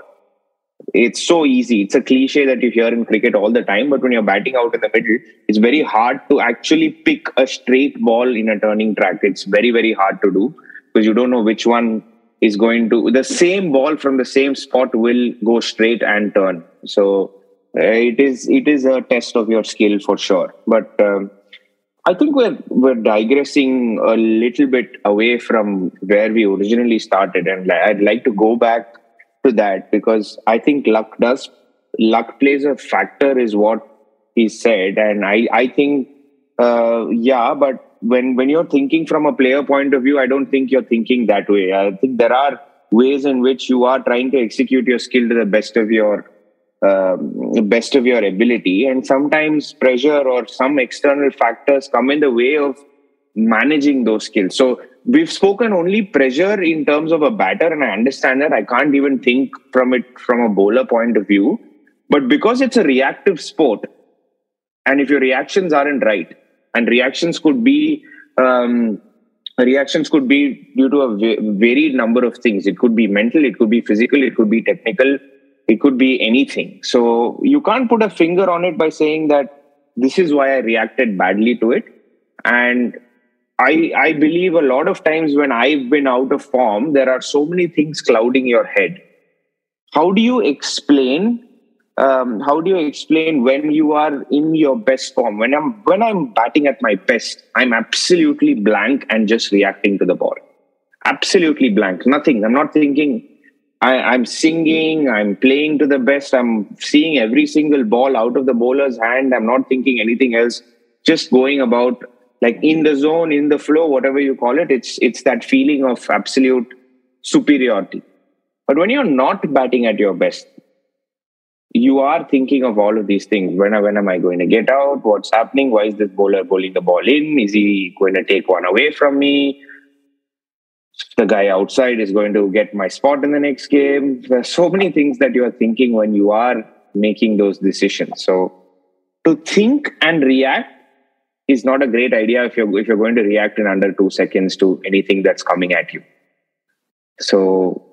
S4: It's so easy. It's a cliche that you hear in cricket all the time, but when you're batting out in the middle, it's very hard to actually pick a straight ball in a turning track. It's very, very hard to do because you don't know which one is going to... The same ball from the same spot will go straight and turn. So it is a test of your skill for sure. But I think we're digressing a little bit away from where we originally started, and I'd like to go back to that because I think luck plays a factor, is what he said, and I think but when you're thinking from a player point of view, I don't think you're thinking that way. I think there are ways in which you are trying to execute your skill to the best of your ability, and sometimes pressure or some external factors come in the way of managing those skills. So we've spoken only pressure in terms of a batter, and I understand that. I can't even think from it from a bowler point of view, but because it's a reactive sport, and if your reactions aren't right, and reactions could be due to a varied number of things. It could be mental, it could be physical, it could be technical, it could be anything. So you can't put a finger on it by saying that this is why I reacted badly to it. And I believe a lot of times when I've been out of form, there are so many things clouding your head. How do you explain when you are in your best form? When I'm batting at my best, I'm absolutely blank and just reacting to the ball. absolutely blank. Nothing. I'm not thinking. I'm singing. I'm playing to the best. I'm seeing every single ball out of the bowler's hand. I'm not thinking anything else. Just going about like in the zone, in the flow, whatever you call it. It's that feeling of absolute superiority. But when you're not batting at your best, you are thinking of all of these things. When am I going to get out? What's happening? Why is this bowler bowling the ball in? Is he going to take one away from me? The guy outside is going to get my spot in the next game. There's so many things that you are thinking when you are making those decisions. So to think and react is not a great idea if you're going to react in under 2 seconds to anything that's coming at you. So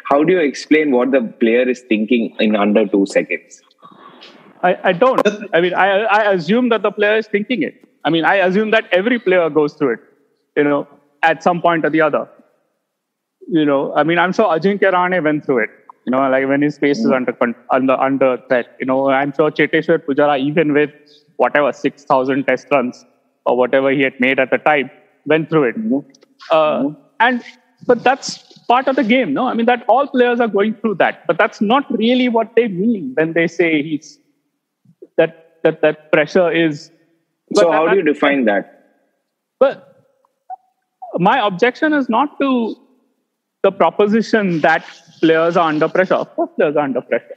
S4: how do you explain what the player is thinking in under 2 seconds?
S3: I don't. I mean, I assume that the player is thinking it. I mean, I assume that every player goes through it, at some point or the other. I mean, I'm sure Ajinkya Rahane went through it, like when his pace is under threat. I'm sure Cheteshwar Pujara, even with whatever 6,000 test runs or whatever he had made at the time, went through it. But that's part of the game, no? I mean, that all players are going through that. But that's not really what they mean when they say that pressure is.
S4: So how do you define that?
S3: But my objection is not to the proposition that players are under pressure. Of course, players are under pressure.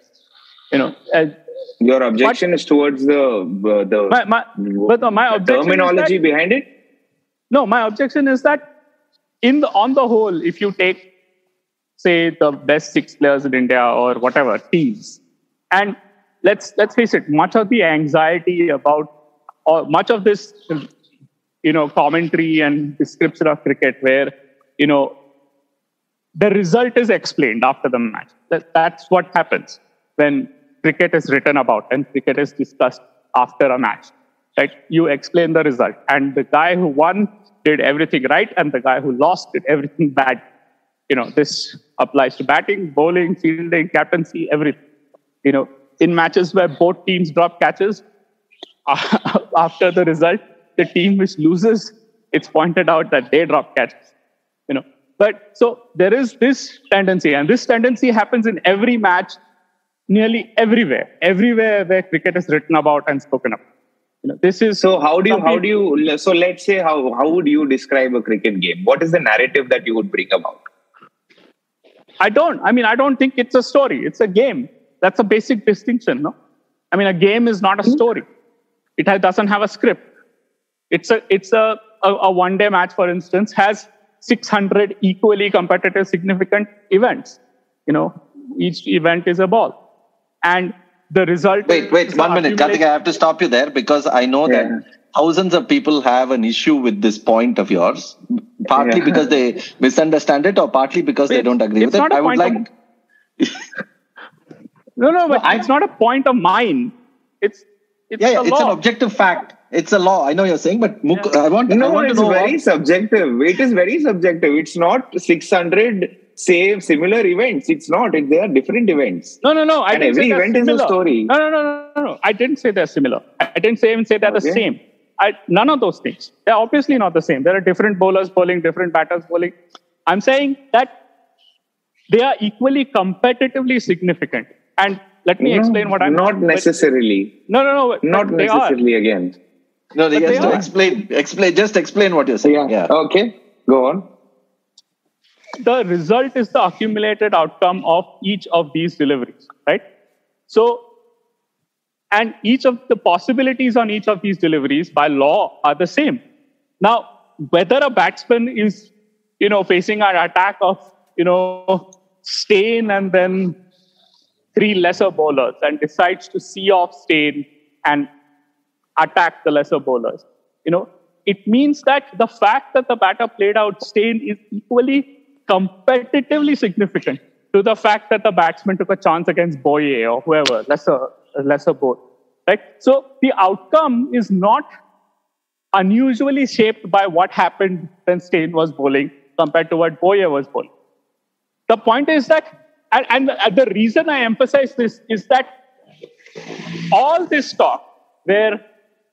S4: Your objection is towards the
S3: my objection
S4: terminology behind it?
S3: No, my objection is that on the whole, if you take, say, the best 6 players in India or whatever teams, and let's face it, much of the anxiety about, or much of this, commentary and description of cricket, where the result is explained after the match. That's what happens when cricket is written about and cricket is discussed after a match. Right? You explain the result, and the guy who won did everything right, and the guy who lost did everything bad. This applies to batting, bowling, fielding, captaincy, everything. In matches where both teams drop catches, after the result, the team which loses, it's pointed out that they drop catches. But so there is this tendency, and this tendency happens in every match, nearly everywhere where cricket is written about and spoken about. This is
S4: so. So let's say how would you describe a cricket game? What is the narrative that you would bring about?
S3: I don't think it's a story. It's a game. That's a basic distinction, no? I mean, a game is not a story. It doesn't have a script. It's a one-day match, for instance, has 600 equally competitive, significant events. Each event is a ball, and the result.
S2: Wait, 1 minute, Karthik. I have to stop you there because I know that thousands of people have an issue with this point of yours, partly because they misunderstand it, or partly because they don't agree with it. I would like.
S3: No, but it's not a point of mine. It's
S2: it's an objective fact. It's a law. I know you're saying, but I want to know.
S4: It's very subjective. It is very subjective. It's not 600 similar events. It's not. They are different events.
S3: No.
S4: And every event is a story.
S3: No. I didn't say they're similar. I didn't even say they're the same. None of those things. They're obviously not the same. There are different bowlers bowling, different batters bowling. I'm saying that they are equally competitively significant. And let me explain what I'm
S4: not necessarily.
S3: No.
S4: Not necessarily again.
S2: No, they have to explain. Just explain what you're saying. Yeah.
S4: Okay. Go on.
S3: The result is the accumulated outcome of each of these deliveries, right? So, and each of the possibilities on each of these deliveries by law are the same. Now, whether a batsman is, facing an attack of, Steyn and then 3 lesser bowlers and decides to see off Steyn and attack the lesser bowlers, it means that the fact that the batter played out Steyn is equally competitively significant to the fact that the batsman took a chance against Boye or whoever, lesser bowler, right? So the outcome is not unusually shaped by what happened when Steyn was bowling compared to what Boye was bowling. The point is that, and the reason I emphasize this is that all this talk where,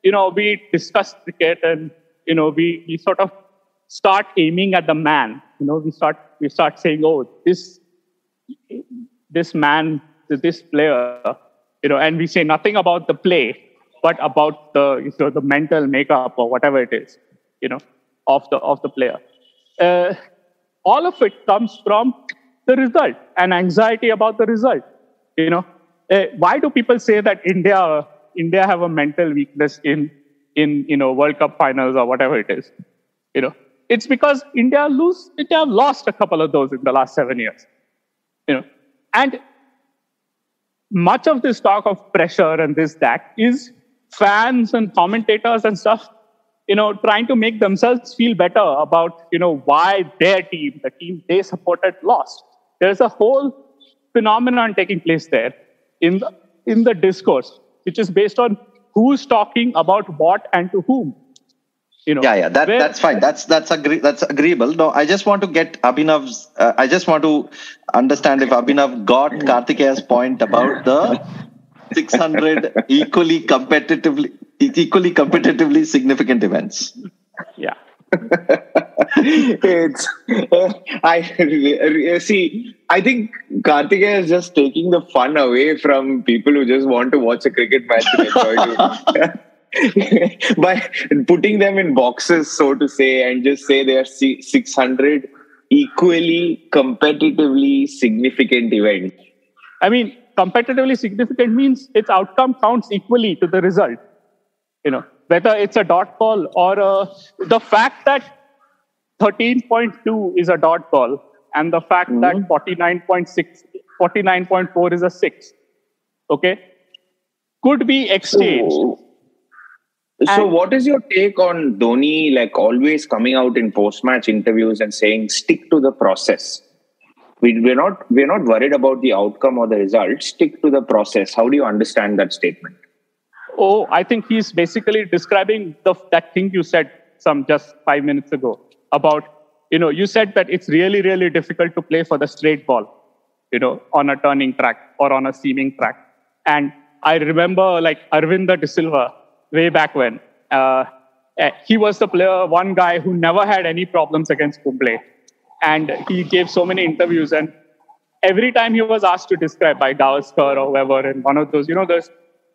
S3: we discuss cricket and, we sort of start aiming at the man we start saying, oh, this man, this player, and we say nothing about the play, but about the mental makeup or whatever it is, of the player. All of it comes from the result and anxiety about the result. Why do people say that India have a mental weakness in World Cup finals or whatever it is? It's because India lost a couple of those in the last 7 years. And much of this talk of pressure and that is fans and commentators and stuff, trying to make themselves feel better about, why their team, the team they supported, lost. There's a whole phenomenon taking place there in the discourse, which is based on who's talking about what and to whom.
S2: That's fine. That's agreeable. No, I just want to get Abhinav's. I just want to understand if Abhinav got Kartikeya's point about the 600 equally competitively significant events.
S3: Yeah.
S4: I think Kartikeya is just taking the fun away from people who just want to watch a cricket match and enjoy it. By putting them in boxes, so to say, and just say they are 600 equally competitively significant events.
S3: I mean, competitively significant means its outcome counts equally to the result. Whether it's a dot ball or the fact that 13.2 is a dot ball and the fact that 49.4 is a 6, could be exchanged.
S4: So what is your take on Dhoni, always coming out in post-match interviews and saying, stick to the process? We're not worried about the outcome or the result. Stick to the process. How do you understand that statement?
S3: Oh, I think he's basically describing that thing you said just 5 minutes ago about, you said that it's really, really difficult to play for the straight ball, on a turning track or on a seaming track. And I remember Arvind De Silva, way back when, he was the one guy who never had any problems against Kumble. And he gave so many interviews. And every time he was asked to describe by Gavaskar or whoever in one of those, those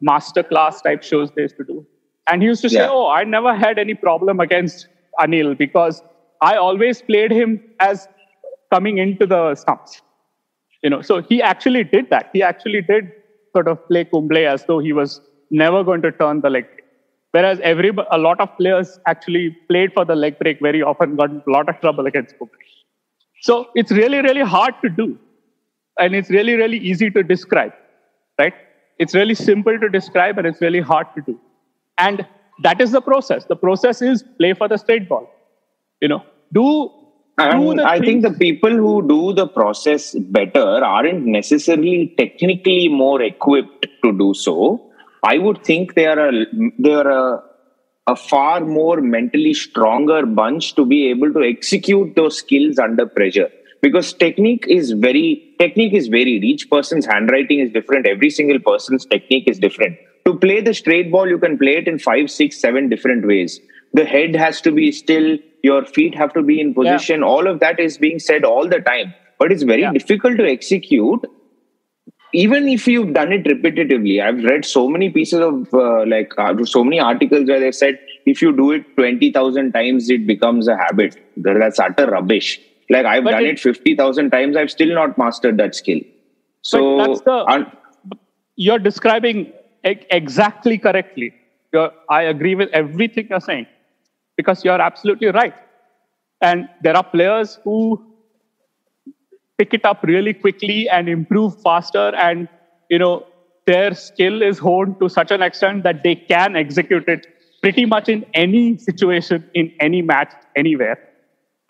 S3: masterclass type shows they used to do. And he used to say, I never had any problem against Anil because I always played him as coming into the stumps. So he actually did that. He actually did sort of play Kumble as though he was never going to turn the leg break. Whereas a lot of players actually played for the leg break, very often got a lot of trouble against Kumble. So it's really, really hard to do. And it's really, really easy to describe, right? It's really simple to describe and it's really hard to do. And that is the process. The process is play for the straight ball.
S4: I think the people who do the process better aren't necessarily technically more equipped to do so. I would think they are a far more mentally stronger bunch to be able to execute those skills under pressure. Because technique is varied. Each person's handwriting is different. Every single person's technique is different. To play the straight ball, you can play it in 5, 6, 7 different ways. The head has to be still. Your feet have to be in position. Yeah. All of that is being said all the time. But it's very difficult to execute. Even if you've done it repetitively. I've read so many pieces of so many articles where they've said if you do it 20,000 times, it becomes a habit. That's utter rubbish. I've done it 50,000 times. I've still not mastered that skill. So
S3: you're describing exactly correctly. I agree with everything you're saying because you're absolutely right. And there are players who pick it up really quickly and improve faster. And, their skill is honed to such an extent that they can execute it pretty much in any situation, in any match, anywhere.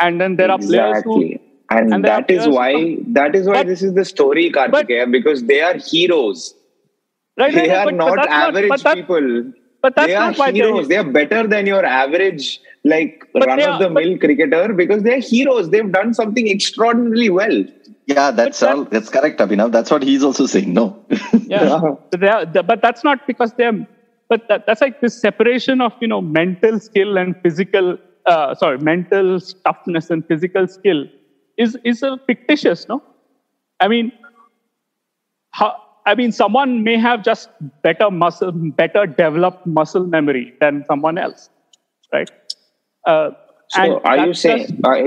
S3: And then there are players who...
S4: And that is why this is the story, Kartikeya, because they are heroes.
S3: Right,
S4: they are not average people.
S3: But that's
S4: they are
S3: not
S4: heroes. They are better than your average, run-of-the-mill cricketer because they're heroes. They've done something extraordinarily well.
S2: Yeah, that's correct, Abhinav. That's what he's also saying. No.
S3: Yeah, but that's not because they're... But that's like this separation of, mental skill and physical... mental toughness and physical skill is a fictitious, no? I mean, someone may have just better developed muscle memory than someone else, right?
S4: So are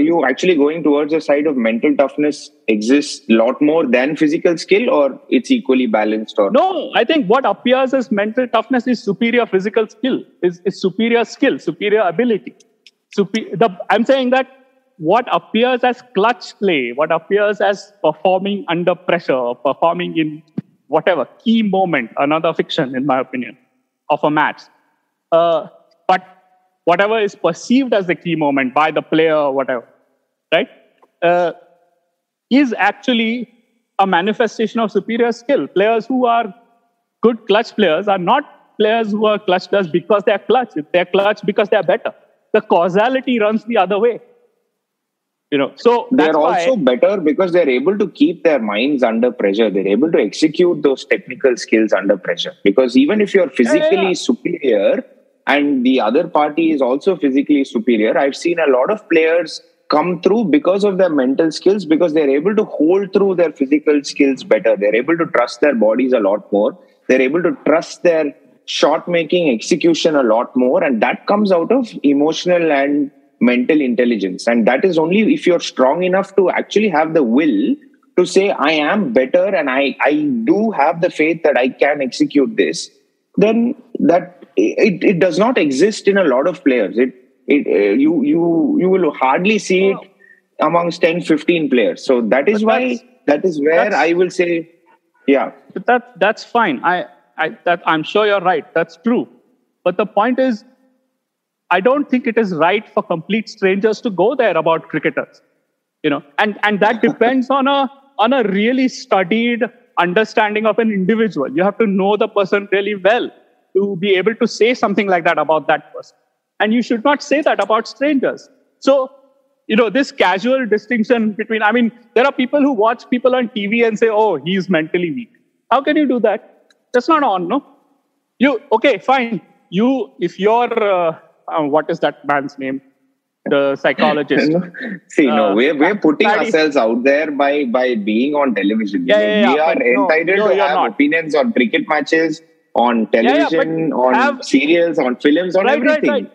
S4: you actually going towards the side of mental toughness exists a lot more than physical skill, or it's equally balanced? Or
S3: no, I think what appears as mental toughness is superior physical skill, is superior skill, superior ability. I'm saying that what appears as clutch play, what appears as performing under pressure, or performing in whatever key moment, another fiction, in my opinion, of a match. But whatever is perceived as the key moment by the player or whatever, right, is actually a manifestation of superior skill. Players who are good clutch players are not players who are clutch players because they are clutch. They're clutch because they are better. The causality runs the other way. So
S4: they're also better because they're able to keep their minds under pressure. They're able to execute those technical skills under pressure. Because even if you're physically superior and the other party is also physically superior, I've seen a lot of players come through because of their mental skills, because they're able to hold through their physical skills better. They're able to trust their bodies a lot more. They're able to trust their shot making execution a lot more. And that comes out of emotional and mental intelligence. And that is only if you're strong enough to actually have the will to say, I am better and I do have the faith that I can execute this, then that it does not exist in a lot of players. You will hardly see it amongst 10, 15 players. So that is where I will say, yeah.
S3: But that's fine. I'm sure you're right. That's true. But the point is, I don't think it is right for complete strangers to go there about cricketers, and that depends on a really studied understanding of an individual. You have to know the person really well to be able to say something like that about that person. And you should not say that about strangers. So, this casual distinction between, there are people who watch people on TV and say, oh, he's mentally weak. How can you do that? That's not on, no? Okay, fine. If you're, what is that man's name? The psychologist.
S4: We're putting ourselves out there by being on television. We are entitled to have opinions on cricket matches, on television, on serials, on films, on everything. Right.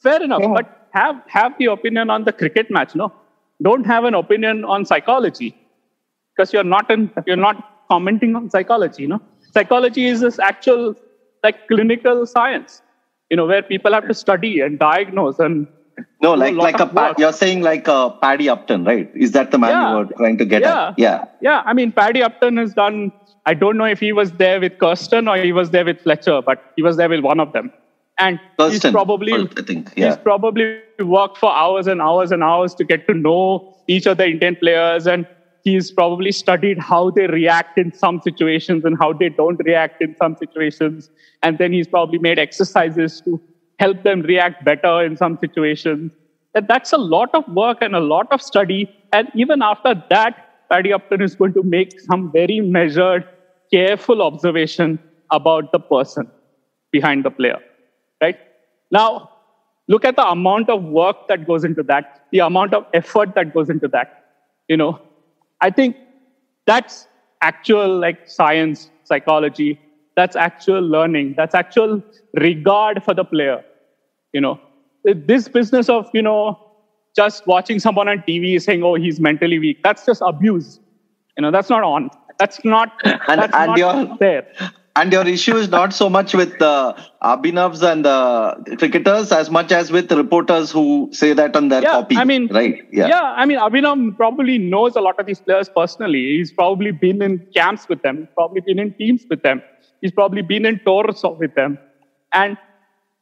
S3: Fair enough. Yeah. But have the opinion on the cricket match, no? Don't have an opinion on psychology, because you're not commenting on psychology, no? Psychology is this actual clinical science, where people have to study and diagnose and
S2: you're saying Paddy Upton, right? Is that the man you were trying to get at?
S3: Yeah. Paddy Upton has done, I don't know if he was there with Kirsten or he was there with Fletcher, but he was there with one of them. And
S2: Kirsten,
S3: he's probably worked for hours and hours and hours to get to know each of the Indian players, and he's probably studied how they react in some situations and how they don't react in some situations. And then he's probably made exercises to help them react better in some situations. And that's a lot of work and a lot of study. And even after that, Paddy Upton is going to make some very measured, careful observation about the person behind the player, right? Now, look at the amount of work that goes into that, the amount of effort that goes into that. I think that's actual science, psychology. That's actual learning. That's actual regard for the player. This business of, just watching someone on TV saying, oh, he's mentally weak. That's just abuse. That's not on. That's not there.
S2: And your issue is not so much with the Abhinavs and the cricketers as much as with reporters who say that on their copy, right?
S3: Abhinav probably knows a lot of these players personally. He's probably been in camps with them. He's probably been in teams with them. He's probably been in tours with them. And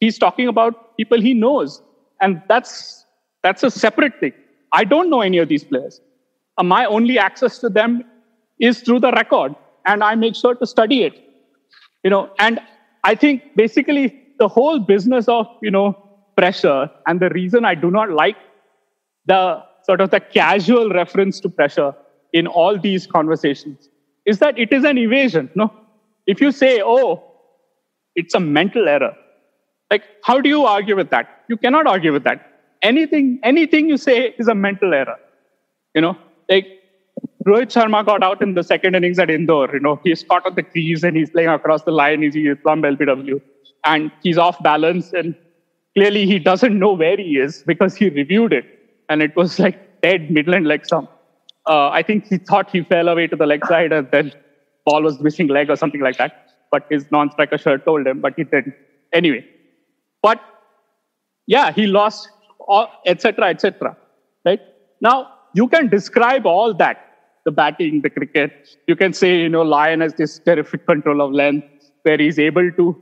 S3: he's talking about people he knows. And that's a separate thing. I don't know any of these players. My only access to them is through the record. And I make sure to study it. And I think basically the whole business of, pressure, and the reason I do not like the sort of the casual reference to pressure in all these conversations is that it is an evasion. No, if you say, oh, it's a mental error, how do you argue with that? You cannot argue with that. Anything you say is a mental error. like Rohit Sharma got out in the second innings at Indore. He's caught on the crease and he's playing across the line. He's plumb LBW, and he's off balance. And clearly, he doesn't know where he is because he reviewed it, and it was like dead Midland leg stump. I think he thought he fell away to the leg side, and then ball was missing leg or something like that. But his non-striker shirt told him, but he didn't. Anyway, but yeah, he lost, etc., etc. Right now, you can describe all that. The batting, the cricket. You can say, Lyon has this terrific control of length where he's able to,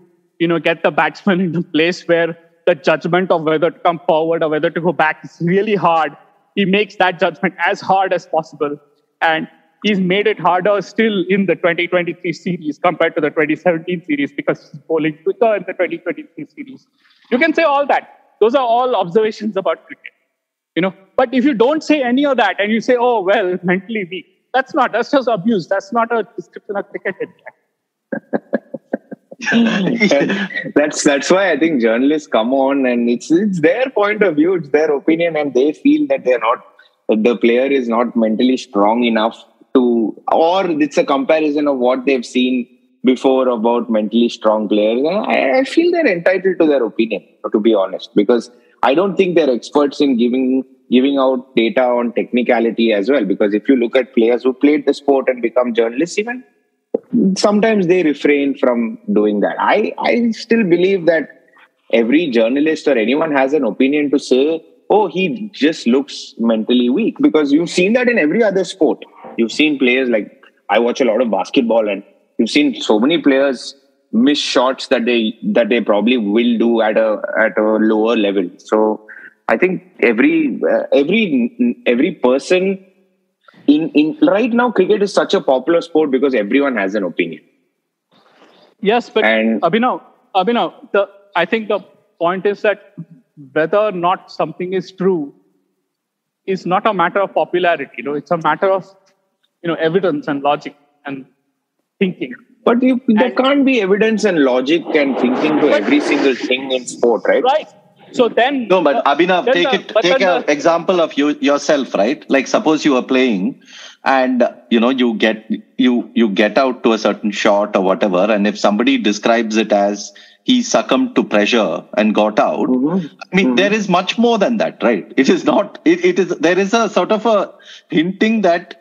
S3: get the batsman in a place where the judgment of whether to come forward or whether to go back is really hard. He makes that judgment as hard as possible. And he's made it harder still in the 2023 series compared to the 2017 series because he's bowling quicker in the 2023 series. You can say all that. Those are all observations about cricket. But if you don't say any of that and you say, oh, well, mentally weak, that's just abuse. That's not a description of cricket.
S4: That's why I think journalists come on and it's their point of view, it's their opinion, and they feel that the player is not mentally strong enough to, or it's a comparison of what they've seen before about mentally strong players. And I feel they're entitled to their opinion, to be honest, because I don't think they're experts in giving out data on technicality as well. Because if you look at players who played the sport and become journalists, even sometimes they refrain from doing that. I still believe that every journalist or anyone has an opinion to say, oh, he just looks mentally weak, because you've seen that in every other sport. You've seen players like, I watch a lot of basketball, and you've seen so many players miss shots that they probably will do at a lower level. So I think every person in right now, cricket is such a popular sport because everyone has an opinion.
S3: Yes, but Abhinav, I think the point is that whether or not something is true is not a matter of popularity. It's a matter of evidence and logic and thinking.
S4: But there can't be evidence and logic and thinking to every single thing in sport, right?
S3: Right. So then...
S2: No, but Abhinav, take an example of yourself, right? Like suppose you are playing and, you get out to a certain shot or whatever. And if somebody describes it as he succumbed to pressure and got out, I mean, there is much more than that, right? It is not, there is a sort of a hinting that,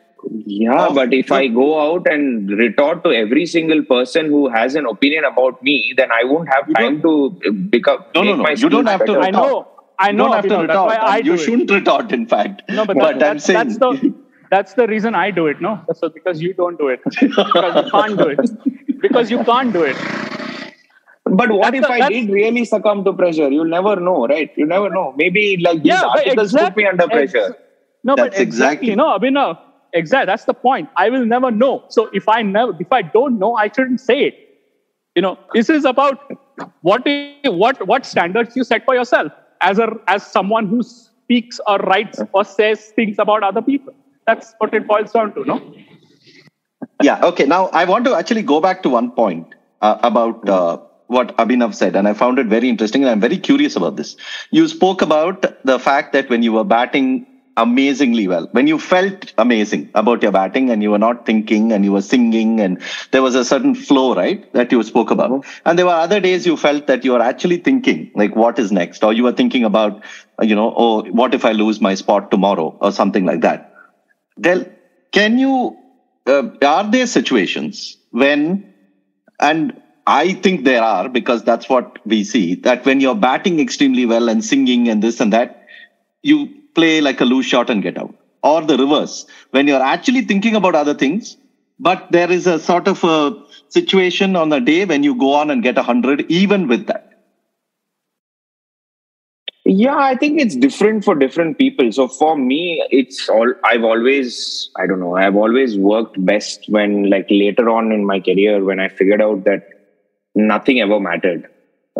S4: yeah, but if I go out and retort to every single person who has an opinion about me, then I won't have time to become.
S2: No. You don't have to retort.
S3: I know.
S2: That's why you shouldn't retort, in fact.
S3: No, but I'm saying that's the reason I do it. No, that's because you don't do it. Because you can't do it. Because you can't do it.
S4: But what if I did really succumb to pressure? You'll never know, right? You never know. Maybe like these articles put me under pressure.
S3: No, but exactly. No, Abhinav. Exactly, that's the point. I will never know. So if I don't know, I shouldn't say it. This is about what standards you set for yourself as someone who speaks or writes or says things about other people. That's what it boils down to, no?
S2: Yeah. Okay. Now I want to actually go back to one point about what Abhinav said, and I found it very interesting, and I'm very curious about this. You spoke about the fact that when you were batting amazingly well, when you felt amazing about your batting and you were not thinking and you were singing and there was a certain flow, right, that you spoke about. And there were other days you felt that you were actually thinking like, what is next? Or you were thinking about, oh, what if I lose my spot tomorrow or something like that. Del, are there situations when, and I think there are, because that's what we see, that when you're batting extremely well and singing and this and that, you play like a loose shot and get out. Or the reverse, when you're actually thinking about other things, but there is a sort of a situation on a day when you go on and get 100, even with that.
S4: Yeah, I think it's different for different people. So for me, I've always worked best when, like, later on in my career, when I figured out that nothing ever mattered.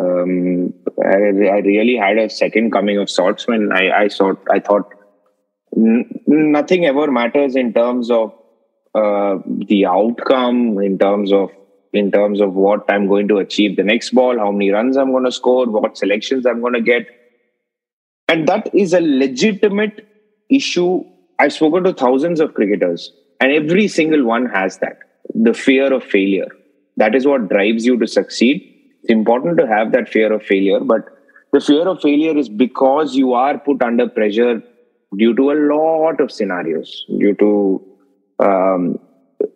S4: I really had a second coming of sorts when I thought nothing ever matters in terms of the outcome, in terms of what I'm going to achieve the next ball, how many runs I'm going to score, what selections I'm going to get. And that is a legitimate issue I've spoken to thousands of cricketers, and every single one has that. The fear of failure. That is what drives you to succeed. It's important to have that fear of failure, but the fear of failure is because you are put under pressure due to a lot of scenarios, due to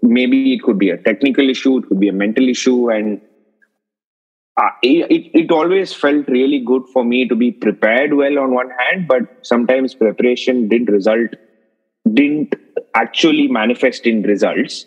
S4: maybe it could be a technical issue, it could be a mental issue, and it always felt really good for me to be prepared well on one hand, but sometimes preparation didn't actually manifest in results.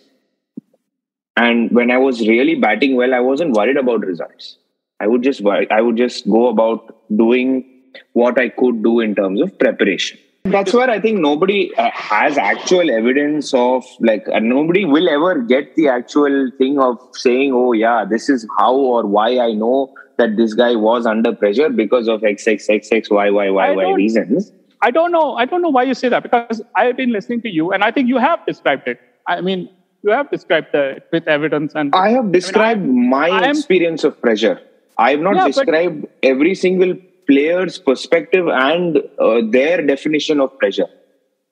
S4: And when I was really batting well, I wasn't worried about results. I would just go about doing what I could do in terms of preparation. That's where I think nobody has actual evidence of nobody will ever get the actual thing of saying, oh yeah, this is how or why I know that this guy was under pressure because of XXXXYYY reasons.
S3: I don't know why you say that, because I have been listening to you and I think you have described it. I mean, you have described it with evidence. And
S4: I have described my experience of pressure. I have not described every single player's perspective and their definition of pressure.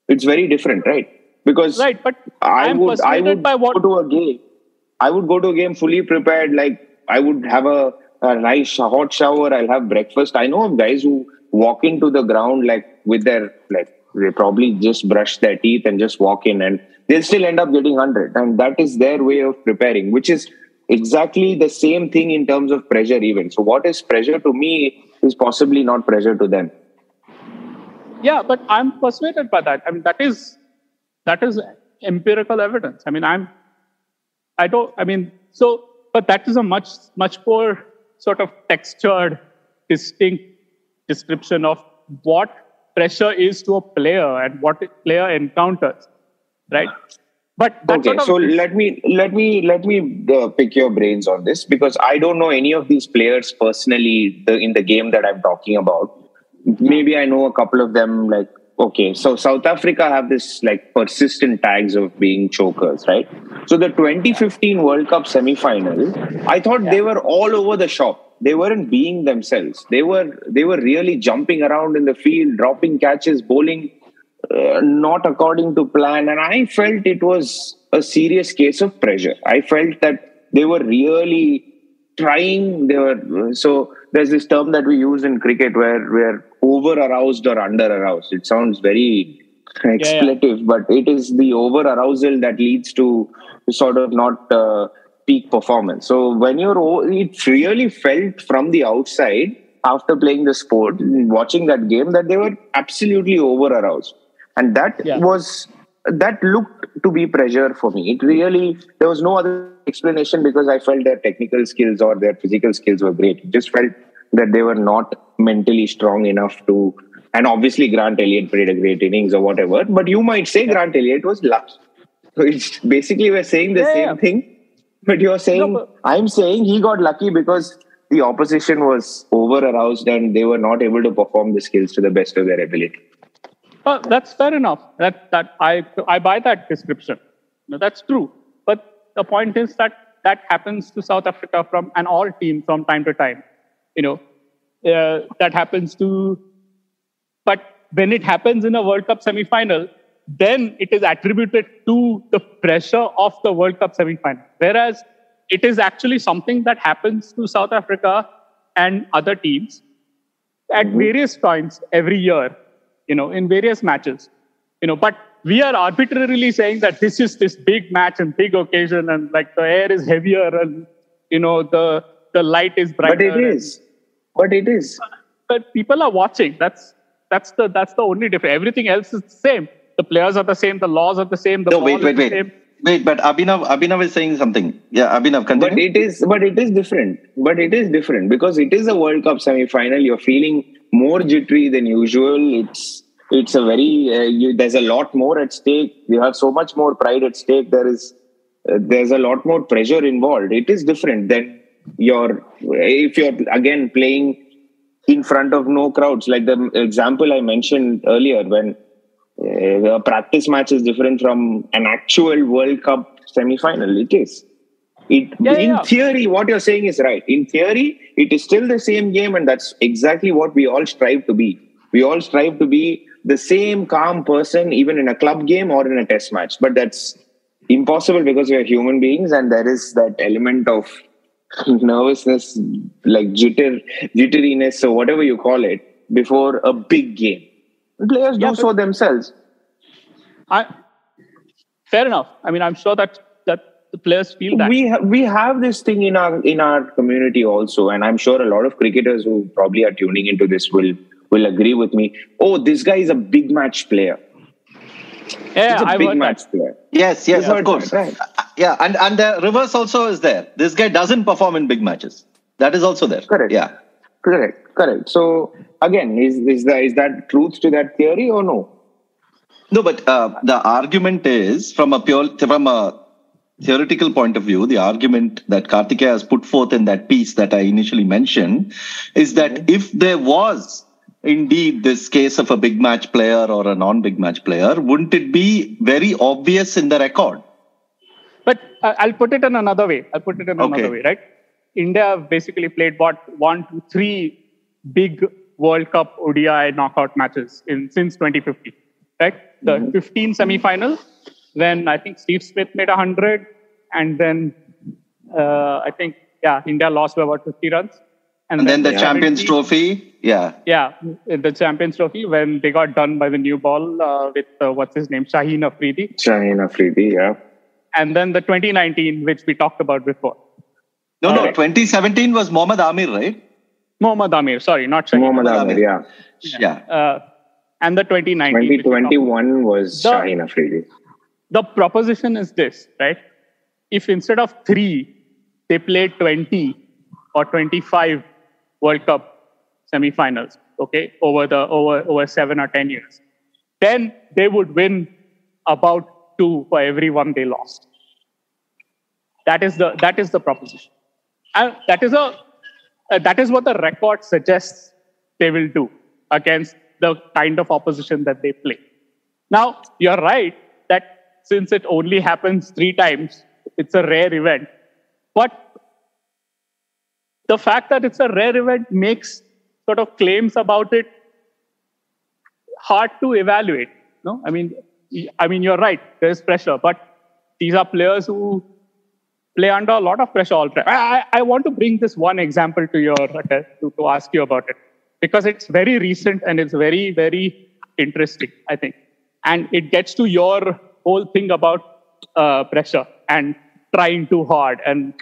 S4: It's very different, right? Because
S3: but
S4: I would go to a game. I would go to a game fully prepared. Like I would have a nice hot shower. I'll have breakfast. I know of guys who walk into the ground with their they probably just brush their teeth and just walk in, and they'll still end up getting 100. And that is their way of preparing, which is exactly the same thing in terms of pressure even. So what is pressure to me is possibly not pressure to them.
S3: Yeah, but I'm persuaded by that. I mean, that is empirical evidence. I mean, but that is a much more sort of textured, distinct description of what pressure is to a player and what a player encounters, right? But
S4: okay, so let me pick your brains on this, because I don't know any of these players personally in the game that I'm talking about. Maybe I know a couple of them. Okay, so South Africa have this persistent tags of being chokers, right? So the 2015 World Cup semi-final, I thought they were all over the shop. They weren't being themselves. They were really jumping around in the field, dropping catches, bowling not according to plan. And I felt it was a serious case of pressure. I felt that they were really trying. So there's this term that we use in cricket where we're over aroused or under aroused. It sounds very expletive, but it is the over arousal that leads to sort of not peak performance. So when it really felt from the outside after playing the sport, watching that game, that they were absolutely over aroused. And that looked to be pressure for me. There was no other explanation, because I felt their technical skills or their physical skills were great. It just felt that they were not mentally strong enough to, and obviously Grant Elliott played a great innings or whatever, but you might say Grant Elliott was lucky. So it's basically we're saying the same thing, but you're saying, I'm saying he got lucky because the opposition was over aroused and they were not able to perform the skills to the best of their ability.
S3: That's fair enough. That I buy that description. That's true. But the point is that happens to South Africa and all teams from time to time. That happens to. But when it happens in a World Cup semi-final, then it is attributed to the pressure of the World Cup semi-final. Whereas it is actually something that happens to South Africa and other teams at various points every year. In various matches, but we are arbitrarily saying that this is this big match and big occasion, and the air is heavier and, the light is brighter.
S4: But it is.
S3: But people are watching. That's the only difference. Everything else is the same. The players are the same. The laws are the same.
S2: Wait. But Abhinav is saying something. Yeah, Abhinav, continue.
S4: But it is different because it is a World Cup semi-final. You're feeling more jittery than usual. It's a very there's a lot more at stake. You have so much more pride at stake. There's a lot more pressure involved. It is different than if you're again playing in front of no crowds. Like the example I mentioned earlier, when a practice match is different from an actual World Cup semi-final. It is. In theory, what you're saying is right. In theory, it is still the same game, and that's exactly what we all strive to be. We all strive to be the same calm person even in a club game or in a test match. But that's impossible because we are human beings, and there is that element of nervousness, like jitteriness, or whatever you call it, before a big game. Players do so themselves.
S3: Fair enough. I mean, I'm sure that the players feel that.
S4: We have this thing in our community also, and I'm sure a lot of cricketers who probably are tuning into this will agree with me. Oh, this guy is a big match player.
S3: Yeah,
S4: he's a big match player.
S2: Yes, of course. Right. Yeah, and the reverse also is there. This guy doesn't perform in big matches. That is also there.
S4: Correct.
S2: Yeah.
S4: Correct. So again, is that truth to that theory or no?
S2: No, but the argument is from a theoretical point of view, the argument that Kartikeya has put forth in that piece that I initially mentioned is that if there was indeed this case of a big match player or a non-big match player, wouldn't it be very obvious in the record?
S3: But I'll put it in another way. Right? India basically played 1, 2, 3 big World Cup ODI knockout matches since 2015. Right? The 15 semi-final, then I think Steve Smith made 100, and then I think India lost by about 50 runs.
S2: And then the Champions Trophy,
S3: the Champions Trophy when they got done by the new ball with what's his name, Shaheen Afridi.
S4: Yeah.
S3: And then the 2019, which we talked about before.
S2: No, 2017 was Mohammad Amir, right?
S3: Mohammad Amir, sorry, not Shaheen.
S4: Mohammad Amir,
S3: yeah. And the 2019.
S4: 2021 was Shaheen Afridi.
S3: The proposition is this, right? If instead of 3, they played 20 or 25 World Cup semi-finals, okay, over 7 or 10 years, then they would win about 2 for every one they lost. That is the proposition, and that is what the record suggests they will do against the kind of opposition that they play. Now, you're right that since it only happens 3 times, it's a rare event. But the fact that it's a rare event makes sort of claims about it hard to evaluate. No, I mean, you're right. There is pressure, but these are players who play under a lot of pressure all the time. I want to bring this one example to ask you about it, because it's very recent and it's very, very interesting, I think. And it gets to your whole thing about pressure and trying too hard and,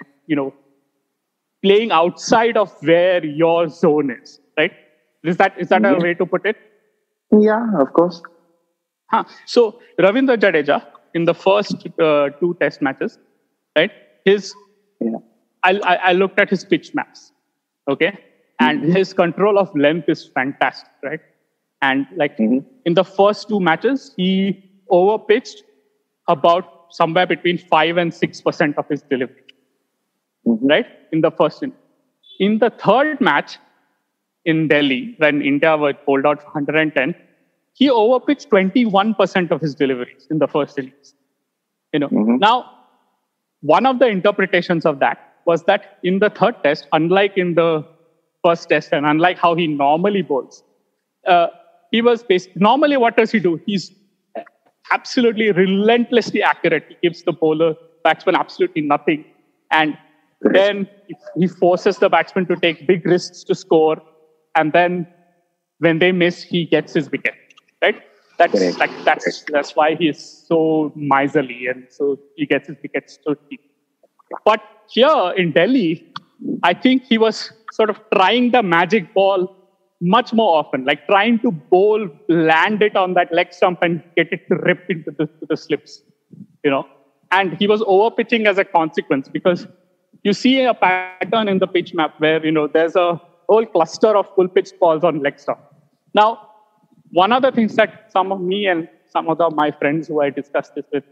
S3: playing outside of where your zone is, right? Is that a way to put it?
S4: Yeah, of course.
S3: So Ravindra Jadeja, in the first 2 test matches, right? I looked at his pitch maps, okay? And his control of length is fantastic, right? And in the first 2 matches, he overpitched about somewhere between 5 and 6% of his delivery, right? In the first inning. In the third match in Delhi, when India were bowled out for 110, he overpitched 21% of his deliveries in the first innings. Now, one of the interpretations of that was that in the third test, unlike in the first test and unlike how he normally bowls, normally what does he do? He's absolutely relentlessly accurate. He gives the batsman absolutely nothing. And then he forces the batsman to take big risks to score. And then when they miss, he gets his wicket, right? That's why he is so miserly, and so he gets his wickets so cheap. But here in Delhi, I think he was sort of trying the magic ball much more often, like trying to bowl, land it on that leg stump and get it to rip into the slips, And he was overpitching as a consequence, because you see a pattern in the pitch map where, there's a whole cluster of full pitch balls on leg stump. Now, one of the things that some of me and some of my friends who I discussed this with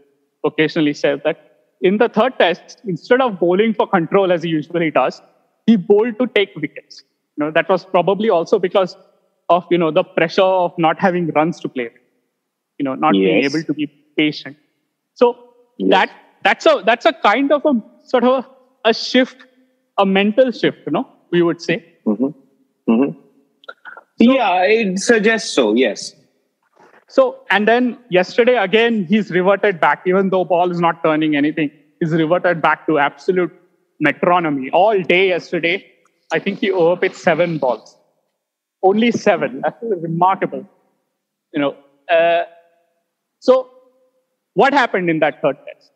S3: occasionally said that in the third test, instead of bowling for control as he usually does, he bowled to take wickets. That was probably also because of, the pressure of not having runs to play with, not being able to be patient. So that's a kind of a sort of a shift, a mental shift, we would say.
S4: Yeah, it suggests so, yes.
S3: So, and then yesterday again, he's reverted back, even though ball is not turning anything, he's reverted back to absolute metronomy. All day yesterday, I think he overpitched 7 balls. Only 7. That's remarkable. So what happened in that third test?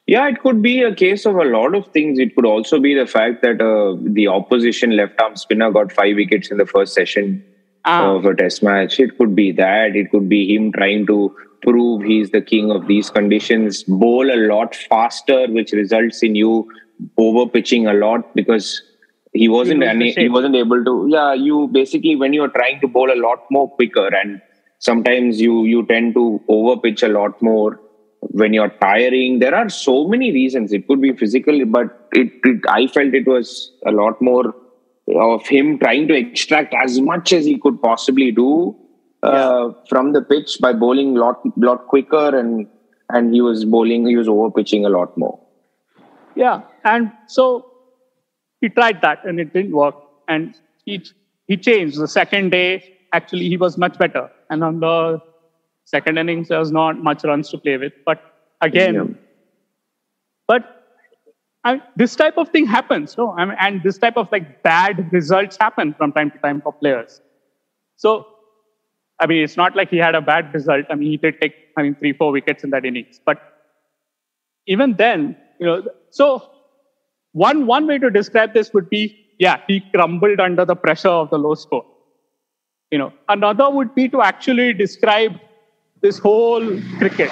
S4: Yeah, it could be a case of a lot of things. It could also be the fact that the opposition left-arm spinner got 5 wickets in the first session of a test match. It could be that. It could be him trying to prove he's the king of these conditions, bowl a lot faster, which results in you over-pitching a lot because he wasn't able to. Yeah, you basically, when you're trying to bowl a lot more quicker, and sometimes you tend to over-pitch a lot more. When you're tiring, there are so many reasons. It could be physical, but I felt it was a lot more of him trying to extract as much as he could possibly do from the pitch by bowling lot quicker, and he was over pitching a lot more.
S3: Yeah, and so he tried that, and it didn't work. And he changed. The second day, actually, he was much better, and on the second innings, there was not much runs to play with. But again, this type of thing happens, no? And this type of bad results happen from time to time for players. So, it's not like he had a bad result. He did take 3-4 wickets in that innings. But even then, so one way to describe this would be, he crumbled under the pressure of the low score. Another would be to actually describe this whole cricket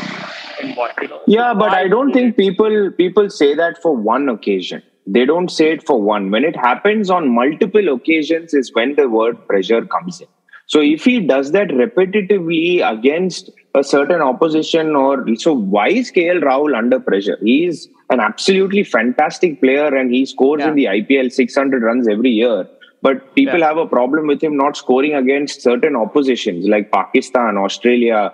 S3: involved.
S4: Yeah, but I don't think people say that for one occasion. They don't say it for one. When it happens on multiple occasions is when the word pressure comes in. So if he does that repetitively against a certain opposition, so why is KL Rahul under pressure? He is an absolutely fantastic player and he scores in the IPL 600 runs every year. But people have a problem with him not scoring against certain oppositions like Pakistan, Australia,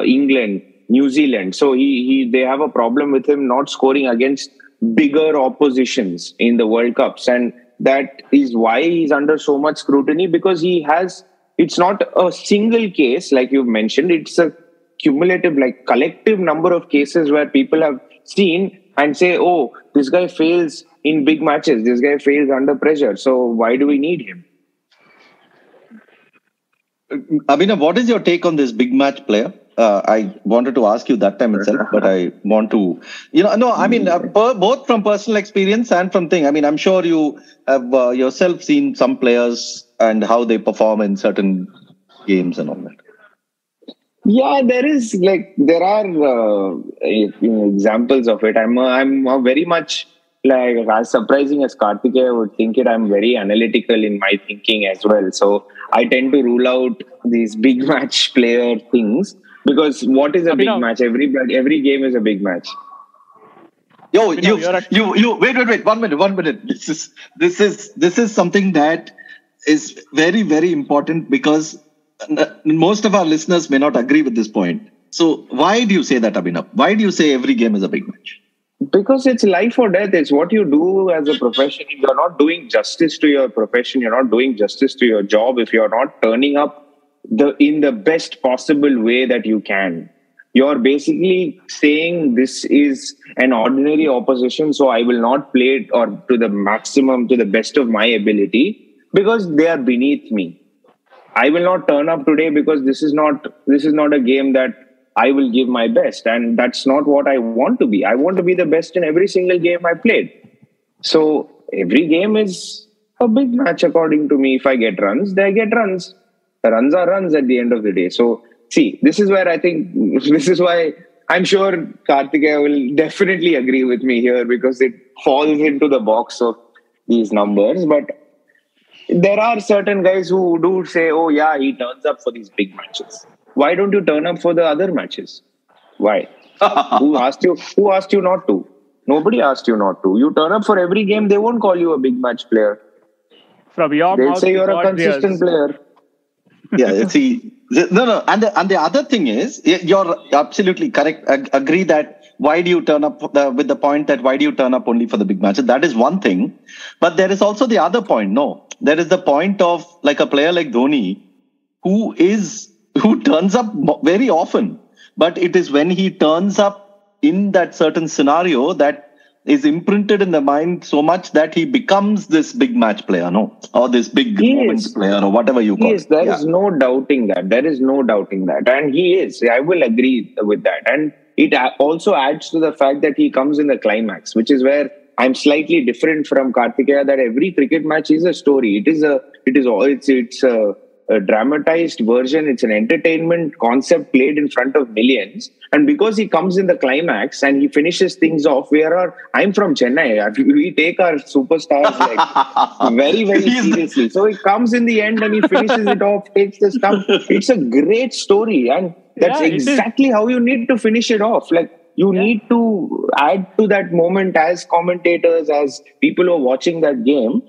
S4: England, New Zealand. So they have a problem with him not scoring against bigger oppositions in the World Cups. And that is why he's under so much scrutiny, because it's not a single case, like you've mentioned. It's a cumulative, collective number of cases where people have seen and say, oh, this guy fails in big matches. This guy fails under pressure. So why do we need him?
S2: Abhinav, what is your take on this big match player? I wanted to ask you that time itself, but I want to, both from personal experience and from thing. I'm sure you have yourself seen some players and how they perform in certain games and all that.
S4: Yeah, there are examples of it. I'm very much as surprising as Karthikeya would think it. I'm very analytical in my thinking as well. So I tend to rule out these big match player things. Because what is a big match? Every game is a big match.
S2: Yo, you wait, 1 minute. This is something that is very, very important because most of our listeners may not agree with this point. So why do you say that, Abhinav? Why do you say every game is a big match?
S4: Because it's life or death. It's what you do as a profession. If you're not doing justice to your profession, you're not doing justice to your job, if you're not turning up in the best possible way that you can, you're basically saying this is an ordinary opposition, so I will not play it or to the maximum, to the best of my ability, because they are beneath me. I will not turn up today because this is not a game that I will give my best, and that's not what I want to be. I want to be the best in every single game I played. So every game is a big match according to me. If I get runs, they get runs. The runs are runs at the end of the day. So, see, this is why I'm sure Karthikeya will definitely agree with me here, because it falls into the box of these numbers. But there are certain guys who do say, oh, yeah, he turns up for these big matches. Why don't you turn up for the other matches? Why? Who asked you not to? Nobody asked you not to. You turn up for every game, they won't call you a big match player.
S3: From your
S4: They'll
S3: mouth,
S4: say you're a consistent player.
S2: Yeah, see, no, and the other thing is, you're absolutely correct. Agree that why do you turn up with the point that why do you turn up only for the big matches? That is one thing, but there is also the other point. No, there is the point of like a player like Dhoni, who turns up very often, but it is when he turns up in that certain scenario that is imprinted in the mind so much that he becomes this big match player, no? Or this big moments player, or whatever you call it.
S4: There is no doubting that. There is no doubting that. And he is. I will agree with that. And it also adds to the fact that he comes in the climax, which is where I'm slightly different from Kartikeya, that every cricket match is a story. It's a dramatized version. It's an entertainment concept played in front of millions. And because he comes in the climax and he finishes things off, I'm from Chennai. We take our superstars like very, very seriously. So he comes in the end and he finishes it off, takes the stump. It's a great story. And that's exactly how you need to finish it off. Like, you need to add to that moment as commentators, as people who are watching that game.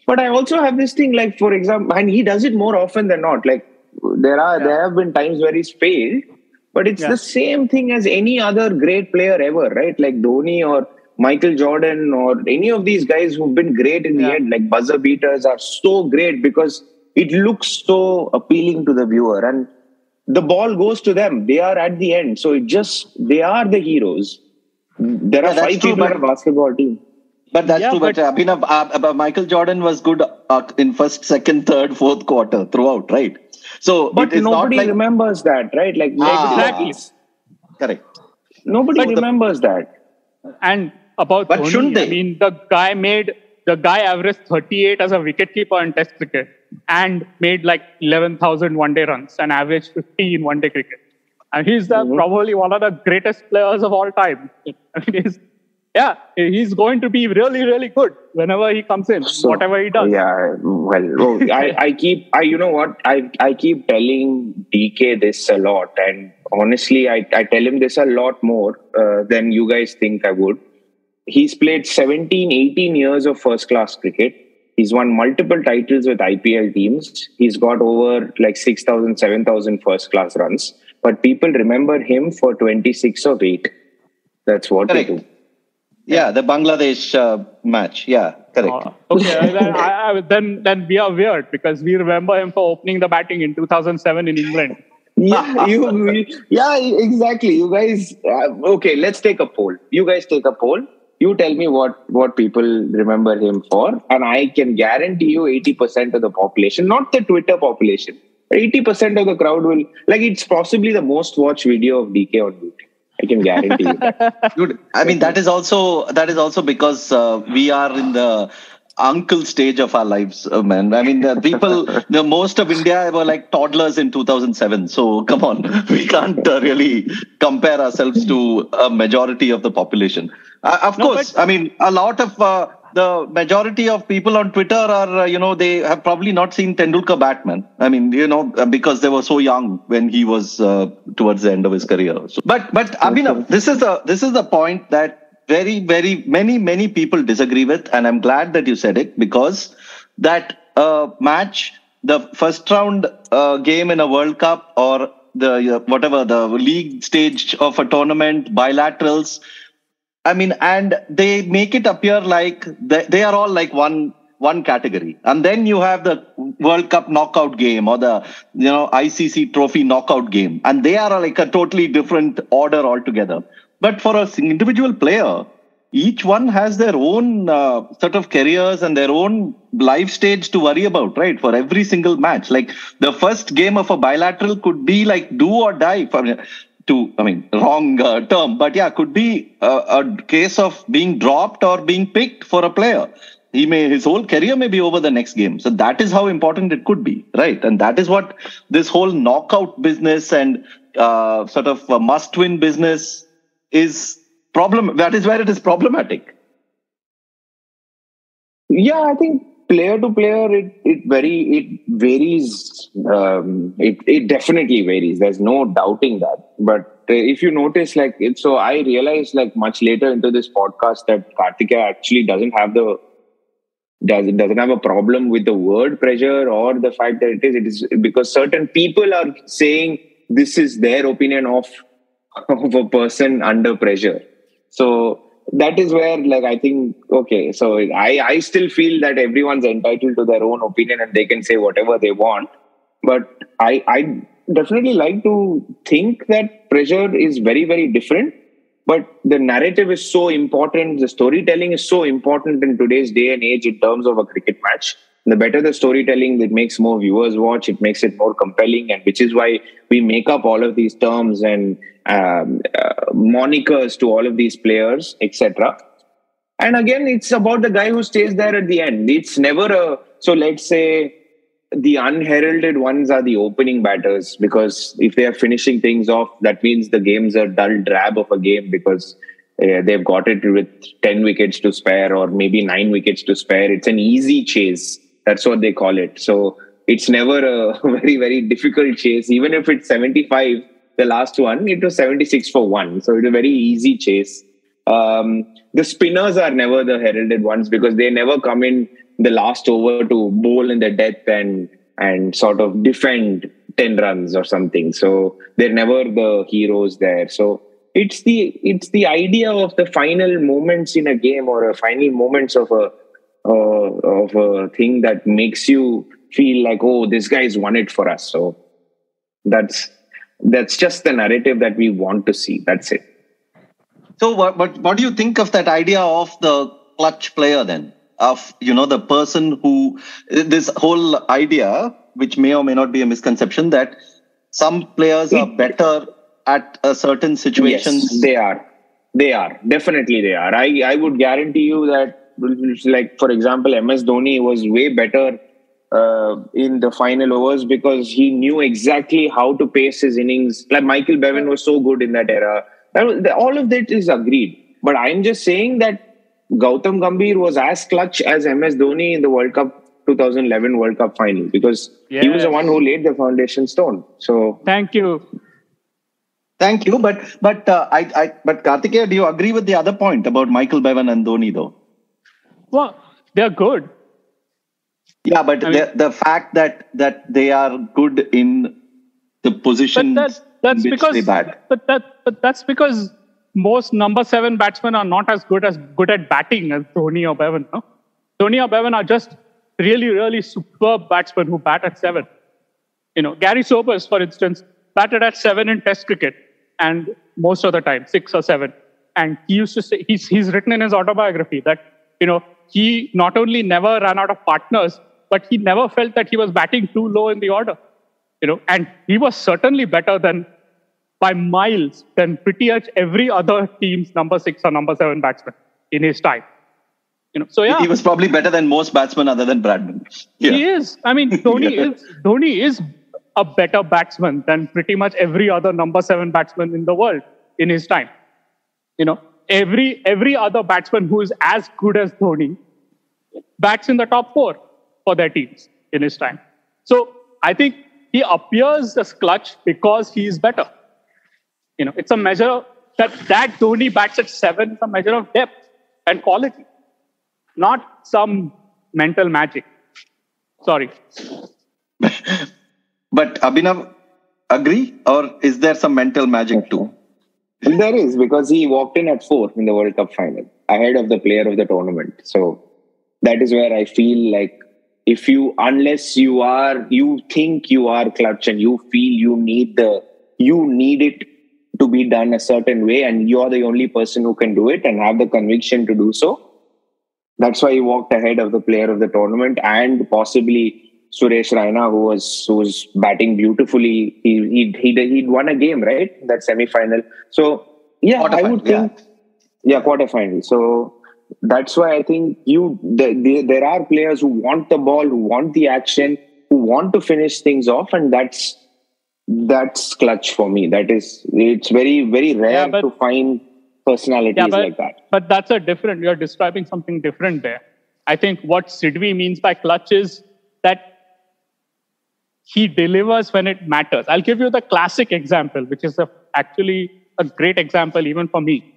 S4: But I also have this thing, like, for example, and he does it more often than not. Like, there have been times where he's failed, but it's the same thing as any other great player ever, right? Like Dhoni or Michael Jordan or any of these guys who've been great in the end, like buzzer beaters are so great because it looks so appealing to the viewer and the ball goes to them. They are at the end. So they are the heroes. There are 5 people in a basketball team.
S2: But that's true. But Michael Jordan was good in first, second, third, fourth quarter throughout, right? So,
S4: but nobody remembers that, right? Like
S3: exactly,
S2: correct.
S4: Nobody remembers that.
S3: And about
S2: but
S3: Dhoni,
S2: shouldn't they?
S3: I mean, the guy averaged 38 as a wicketkeeper in Test cricket and made like 11,000 one-day runs and averaged 50 in one-day cricket. And he's probably one of the greatest players of all time. I mean, he's going to be really, really good whenever he comes in, whatever he does.
S4: Yeah, well, I keep telling DK this a lot, and honestly, I tell him this a lot more than you guys think I would. He's played 17, 18 years of first-class cricket. He's won multiple titles with IPL teams. He's got over like 6,000, 7,000 first-class runs. But people remember him for 26 of 8. That's what they do.
S2: Yeah, the Bangladesh match. Yeah, correct.
S3: Okay, then we are weird because we remember him for opening the batting in 2007 in England.
S4: Yeah, exactly. You guys, okay, let's take a poll. You guys take a poll. You tell me what people remember him for, and I can guarantee you 80% of the population, not the Twitter population, 80% of the crowd will, like, it's possibly the most watched video of DK on YouTube. I can guarantee you that.
S2: Dude, I mean, that is also because we are in the uncle stage of our lives, man. I mean, most of India were like toddlers in 2007. So come on, we can't really compare ourselves to a majority of the population. Of course, I mean, a lot of the majority of people on Twitter are, they have probably not seen Tendulkar bat, man. I mean, because they were so young when he was towards the end of his career. So, but Abhinav, this is the point that very, very many people disagree with, and I'm glad that you said it, because that match, the first round game in a World Cup or the league stage of a tournament, bilaterals, I mean, and they make it appear like they are all like one category. And then you have the World Cup knockout game or the ICC trophy knockout game, and they are like a totally different order altogether. But for an individual player, each one has their own sort of careers and their own life stage to worry about, right? For every single match. Like the first game of a bilateral could be like do or die. Wrong term. But yeah, could be a case of being dropped or being picked for a player. His whole career may be over the next game. So that is how important it could be, right? And that is what this whole knockout business and sort of must-win business is problem. That is where it is problematic.
S4: Yeah, I think player to player, it varies. It definitely varies. There's no doubting that. But if you notice, so I realized much later into this podcast that Kartikeya actually doesn't have a problem with the word pressure or the fact that it is because certain people are saying this is their opinion of a person under pressure. So that is where I think, okay, so I still feel that everyone's entitled to their own opinion and they can say whatever they want. But I definitely like to think that pressure is very, very different. But the narrative is so important. The storytelling is so important in today's day and age in terms of a cricket match. The better the storytelling, it makes more viewers watch. It makes it more compelling, and which is why we make up all of these terms and monikers to all of these players, etc. And again, it's about the guy who stays there at the end. It's never a, so let's say the unheralded ones are the opening batters, because if they are finishing things off, that means the game's a dull drab of a game because they've got it with 10 wickets to spare or maybe 9 wickets to spare. It's an easy chase. That's what they call it. So it's never a very, very difficult chase. Even if it's 75, the last one, it was 76 for 1. So it's a very easy chase. The spinners are never the heralded ones because they never come in the last over to bowl in the death and sort of defend 10 runs or something. So they're never the heroes there. So it's the idea of the final moments in a game or a final moments of a thing that makes you feel like, oh, this guy's won it for us. So that's just the narrative that we want to see. That's it.
S2: So what do you think of that idea of the clutch player then? Of, the person who, this whole idea, which may or may not be a misconception, that some players are better at a certain situations.
S4: Yes, they are. Definitely they are. I would guarantee you that, like, for example, MS Dhoni was way better in the final overs because he knew exactly how to pace his innings. Like Michael Bevan was so good in that era. All of that is agreed. But I'm just saying that Gautam Gambhir was as clutch as MS Dhoni in the World Cup 2011 World Cup final because he was the one who laid the foundation stone. So
S3: thank you.
S2: But Kartikeya, do you agree with the other point about Michael Bevan and Dhoni though?
S3: Well, they're good.
S2: Yeah, but the fact that they are good in the position
S3: that's
S2: which
S3: because
S2: they bat.
S3: But that's because most number 7 batsmen are not as good at batting as Dhoni or Bevan. No? Dhoni or Bevan are just really, really superb batsmen who bat at 7. Gary Sobers, for instance, batted at 7 in Test cricket, and most of the time 6 or 7. And he used to say he's written in his autobiography that he not only never ran out of partners, but he never felt that he was batting too low in the order. And he was certainly better by miles than pretty much every other team's number 6 or number 7 batsman in his time. So yeah,
S2: he was probably better than most batsmen other than Bradman. Yeah.
S3: He is. I mean, Dhoni is a better batsman than pretty much every other number 7 batsman in the world in his time. Every other batsman who is as good as Dhoni bats in the top 4 for their teams in his time. So I think he appears as clutch because he is better. It's a measure that Dhoni bats at 7 is a measure of depth and quality, not some mental magic. Sorry.
S2: But Abhinav, agree? Or is there some mental magic too?
S4: There is, because he walked in at 4 in the World Cup final, ahead of the player of the tournament. So that is where I feel like unless you think you are clutch and you feel you need it to be done a certain way and you're the only person who can do it and have the conviction to do so. That's why he walked ahead of the player of the tournament and possibly Suresh Raina, who was batting beautifully. He'd won a game, right? That semi-final. So yeah, I would think, quarterfinal. So that's why I think there are players who want the ball, who want the action, who want to finish things off, and that's clutch for me. It's very, very rare to find personalities like that.
S3: But you're describing something different there. I think what Sidhvi means by clutch is that he delivers when it matters. I'll give you the classic example, which is actually a great example even for me,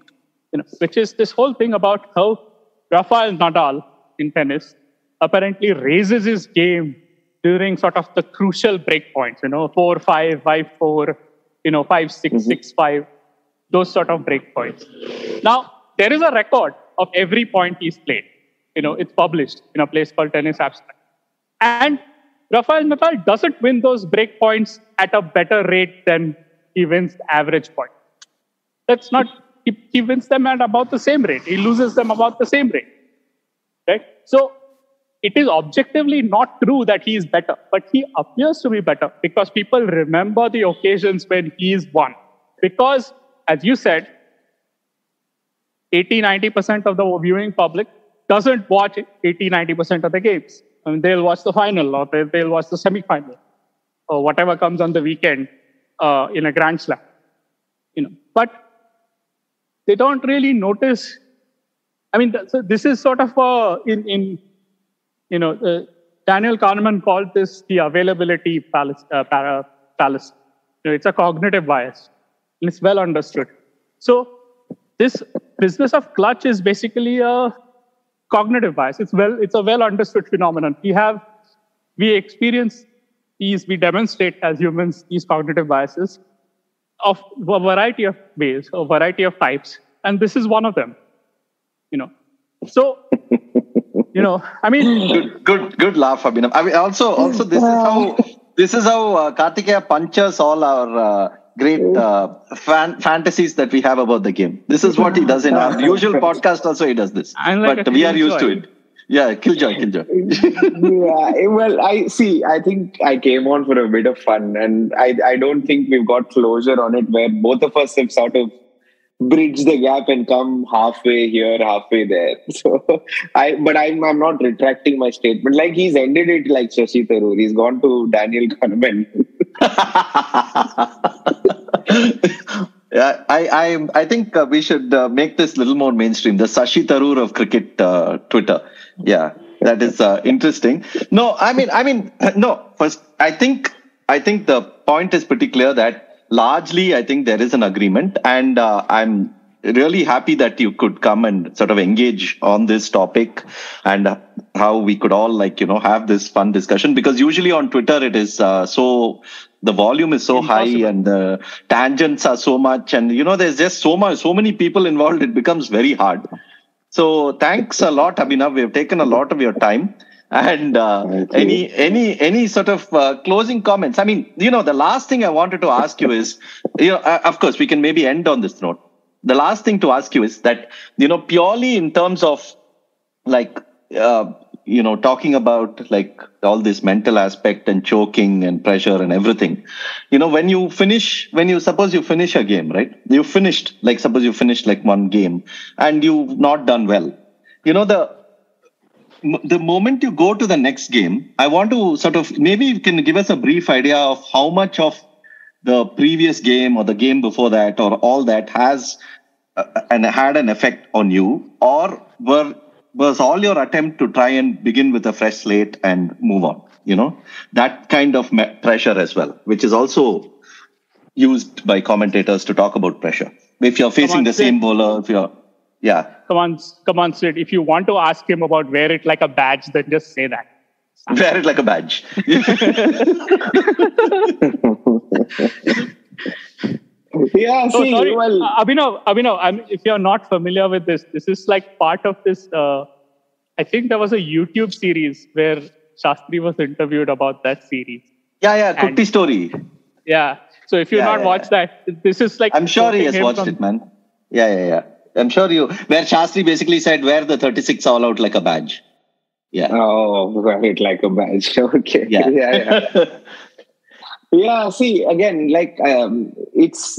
S3: which is this whole thing about how Rafael Nadal in tennis apparently raises his game during sort of the crucial break points, 4-5, 5-4, 5-6, 6-5, those sort of break points. Now, there is a record of every point he's played. It's published in a place called Tennis Abstract. And Rafael Nadal doesn't win those break points at a better rate than he wins the average point. That's not, he wins them at about the same rate. He loses them about the same rate. Right? So it is objectively not true that he is better, but he appears to be better because people remember the occasions when he's won. Because, as you said, 80-90% of the viewing public doesn't watch 80-90% of the games. I mean, they'll watch the final or they'll watch the semi-final or whatever comes on the weekend in a Grand Slam. But they don't really notice. I mean, so this is sort of Daniel Kahneman called this the availability fallacy. It's a cognitive bias, and it's well understood. So this business of clutch is basically a cognitive bias. It's a well understood phenomenon. We experience these, we demonstrate as humans these cognitive biases of a variety of ways, a variety of types, and this is one of them. So, I mean,
S2: good laugh, Abhinav. I mean, also, this is how Kartikeya punches all our great fantasies that we have about the game. This is what he does in our usual podcast. Also, he does this, but we are used to it. Yeah, killjoy.
S4: Yeah, well, I think I came on for a bit of fun, and I don't think we've got closure on it where both of us have sort of bridged the gap and come halfway here, halfway there. So I'm not retracting my statement. Like, he's ended it like Shashi Tharoor. He's gone to Daniel Kahneman.
S2: Yeah, I think we should make this a little more mainstream. The Shashi Tharoor of cricket Twitter. Yeah, that is interesting. No, I mean, no. First, I think the point is pretty clear that largely, I think there is an agreement, and I'm really happy that you could come and sort of engage on this topic and how we could all have this fun discussion, because usually on Twitter it is the volume is so high and the tangents are so much, and there's just so many people involved, it becomes very hard. So thanks a lot, Abhinav. We've taken a lot of your time. And any sort of closing comments? I mean, the last thing I wanted to ask you is, of course, we can maybe end on this note. The last thing to ask you is that, purely in terms of talking about like all this mental aspect and choking and pressure and everything, suppose you finish a game, right? Suppose you finished like one game and you've not done well, the moment you go to the next game, I want to sort of, maybe you can give us a brief idea of how much of the previous game or the game before that or all that has and had an effect on you, or was all your attempt to try and begin with a fresh slate and move on, that kind of pressure as well, which is also used by commentators to talk about pressure. If you're facing the same bowler, yeah.
S3: Come on, Sid. If you want to ask him about wear it like a badge, then just say that.
S2: Wear it like a badge.
S4: Yeah,
S3: see, sorry. Well, Abhinav, if you're not familiar with this is like part of this. I think there was a YouTube series where Shastri was interviewed about that series.
S2: Yeah, Kutti story.
S3: Yeah. So if you've not watched that, this is like.
S2: I'm sure he has watched it, man. Yeah. I'm sure where Shastri basically said, wear the 36 all out like a badge. Yeah.
S4: Oh, wear it like a badge. Okay.
S2: Yeah.
S4: Yeah. See, again, like it's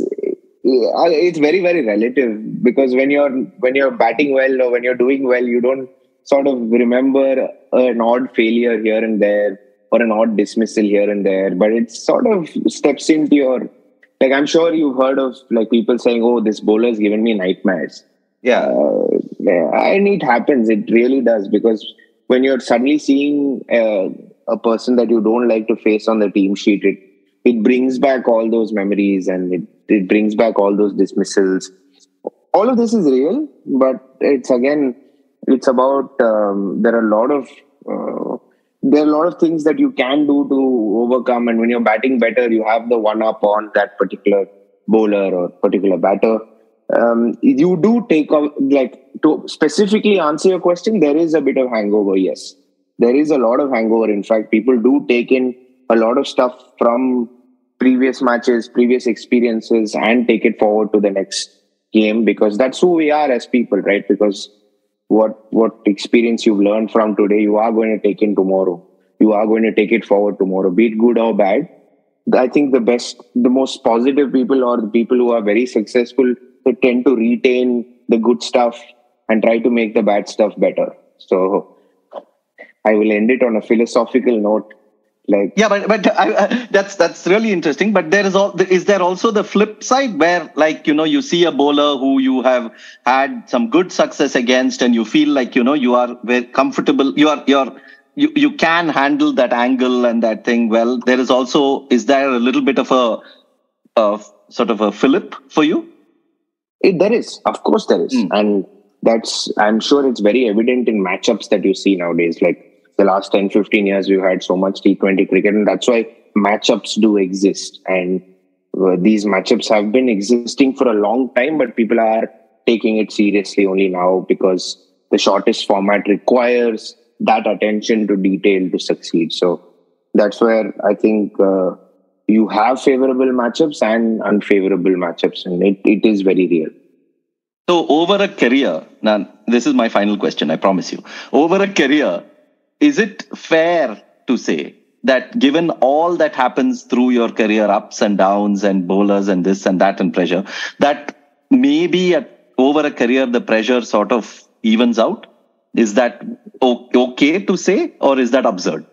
S4: very, very relative, because when you're batting well or when you're doing well, you don't sort of remember an odd failure here and there or an odd dismissal here and there, but it sort of steps into your. Like, I'm sure you've heard of like people saying, "Oh, this bowler has given me nightmares." Yeah, and it happens. It really does, because when you're suddenly seeing a person that you don't like to face on the team sheet, it brings back all those memories, and it brings back all those dismissals. All of this is real, but it's about there are a lot of things that you can do to overcome, and when you're batting better, you have the one up on that particular bowler or particular batter. You do take off, like, to specifically answer your question, there is a bit of hangover, yes. there is a lot of hangover. In fact, people do take in a lot of stuff from previous matches, previous experiences, and take it forward to the next game, because that's who we are as people, right? Because what experience you've learned from today, you are going to take in tomorrow. You are going to take it forward tomorrow, be it good or bad. I think the most positive people, or the people who are very successful, they tend to retain the good stuff and try to make the bad stuff better. So I will end it on a philosophical note.
S2: That's really interesting. But is there also the flip side where, like, you see a bowler who you have had some good success against, and you feel like you are very comfortable. You can handle that angle and that thing well. Is there a little bit of a sort of a fillip for you?
S4: There is, of course, there is, and I'm sure it's very evident in matchups that you see nowadays. Like, the last 10, 15 years, we've had so much T20 cricket, and that's why matchups do exist. And these matchups have been existing for a long time, but people are taking it seriously only now, because the shortest format requires that attention to detail to succeed. So that's where I think you have favorable matchups and unfavorable matchups, and it is very real.
S2: So over a career, now this is my final question, I promise you. Over a career, is it fair to say that given all that happens through your career, ups and downs and bowlers and this and that and pressure, that maybe over a career the pressure sort of evens out? Is that okay to say, or is that absurd?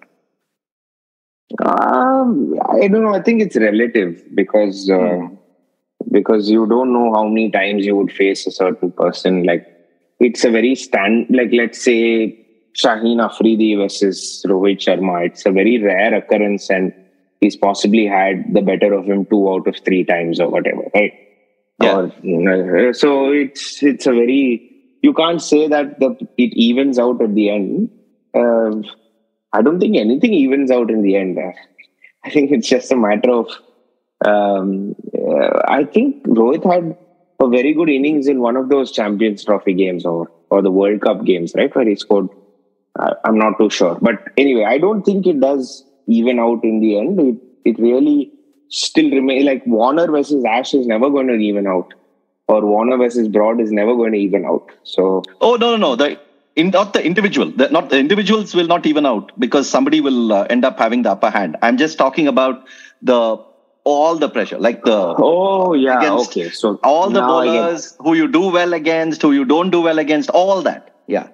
S4: I don't know. I think it's relative, because you don't know how many times you would face a certain person. Like, it's a very let's say Shaheen Afridi versus Rohit Sharma. It's a very rare occurrence, and he's possibly had the better of him 2 out of 3 times or whatever, right?
S2: Yeah.
S4: So it's a very, you can't say that it evens out at the end. I don't think anything evens out in the end. I think it's just a matter of, I think Rohit had a very good innings in one of those Champions Trophy games or the World Cup games, right? Where he scored. I'm not too sure. But anyway, I don't think it does even out in the end. It really still remains, like Warner versus Ash is never going to even out. Or Warner versus Broad is never going to even out. So.
S2: Oh, no. Not the individual. The individuals will not even out, because somebody will end up having the upper hand. I'm just talking about all the pressure, like the.
S4: Oh, yeah. Okay. So
S2: all the bowlers who you do well against, who you don't do well against, all that. Yeah.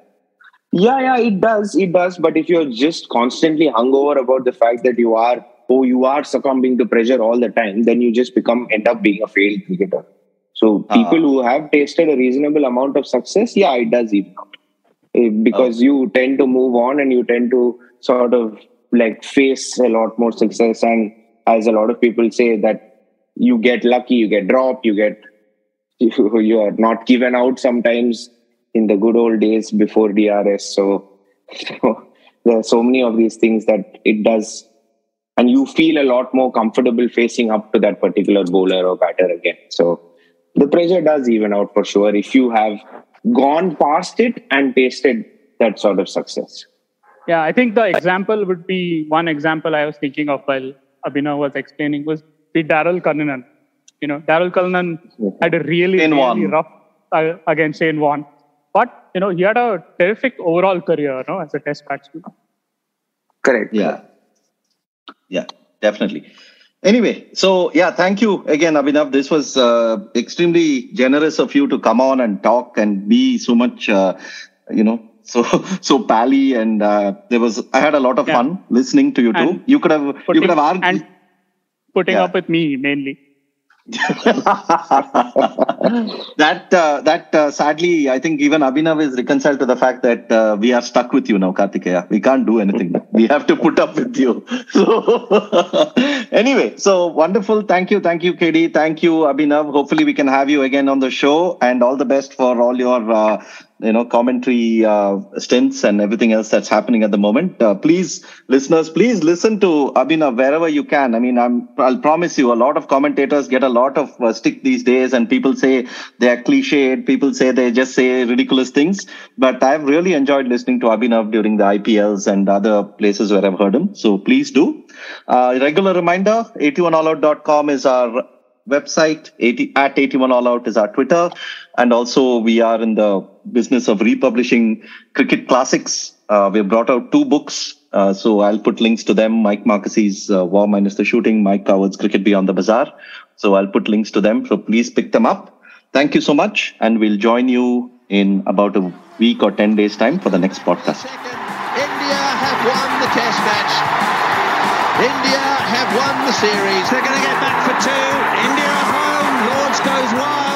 S4: Yeah, it does. But if you're just constantly hungover about the fact that you are succumbing to pressure all the time, then you just end up being a failed cricketer. So people who have tasted a reasonable amount of success, yeah, it does even out. Because you tend to move on, and you tend to sort of like face a lot more success. And as a lot of people say, that you get lucky, you get dropped, you are not given out sometimes in the good old days before DRS. So there are so many of these things that it does. And you feel a lot more comfortable facing up to that particular bowler or batter again. So the pressure does even out for sure if you have gone past it and tasted that sort of success.
S3: Yeah, I think the example would be, one example I was thinking of while Abhinav was explaining was the Daryl Cullinan. Daryl Cullinan had a really rough against Shane Warne. But, he had a terrific overall career, as a test batsman.
S4: Correct.
S2: Yeah. Yeah, definitely. Anyway, so yeah, thank you again, Abhinav. This was extremely generous of you to come on and talk and be so much, so pally, and I had a lot of fun listening to you too. You could have argued
S3: and putting up with me mainly.
S2: That sadly, I think even Abhinav is reconciled to the fact that we are stuck with you now, Kartikeya. We can't do anything. We have to put up with you. So anyway, so wonderful. Thank you, KD. Thank you, Abhinav. Hopefully we can have you again on the show, and all the best for all your commentary stints and everything else that's happening at the moment. Please, listeners, please listen to Abhinav wherever you can. I mean, I'll promise you, a lot of commentators get a lot of stick these days, and people say they are cliched. People say they just say ridiculous things. But I've really enjoyed listening to Abhinav during the IPLs and other places where I've heard him. So please do. Regular reminder, 81allout.com is our website, at 81allout is our Twitter, and also we are in the business of republishing cricket classics. We've brought out 2 books, so I'll put links to them. Mike Marquis's War Minus the Shooting, Mike Coward's Cricket Beyond the Bazaar. So I'll put links to them, so please pick them up. Thank you so much, and we'll join you in about a week or 10 days time for the next podcast.
S1: India have won the test match. India have won the series. They're going to get back for 2. India home. Lords goes wide.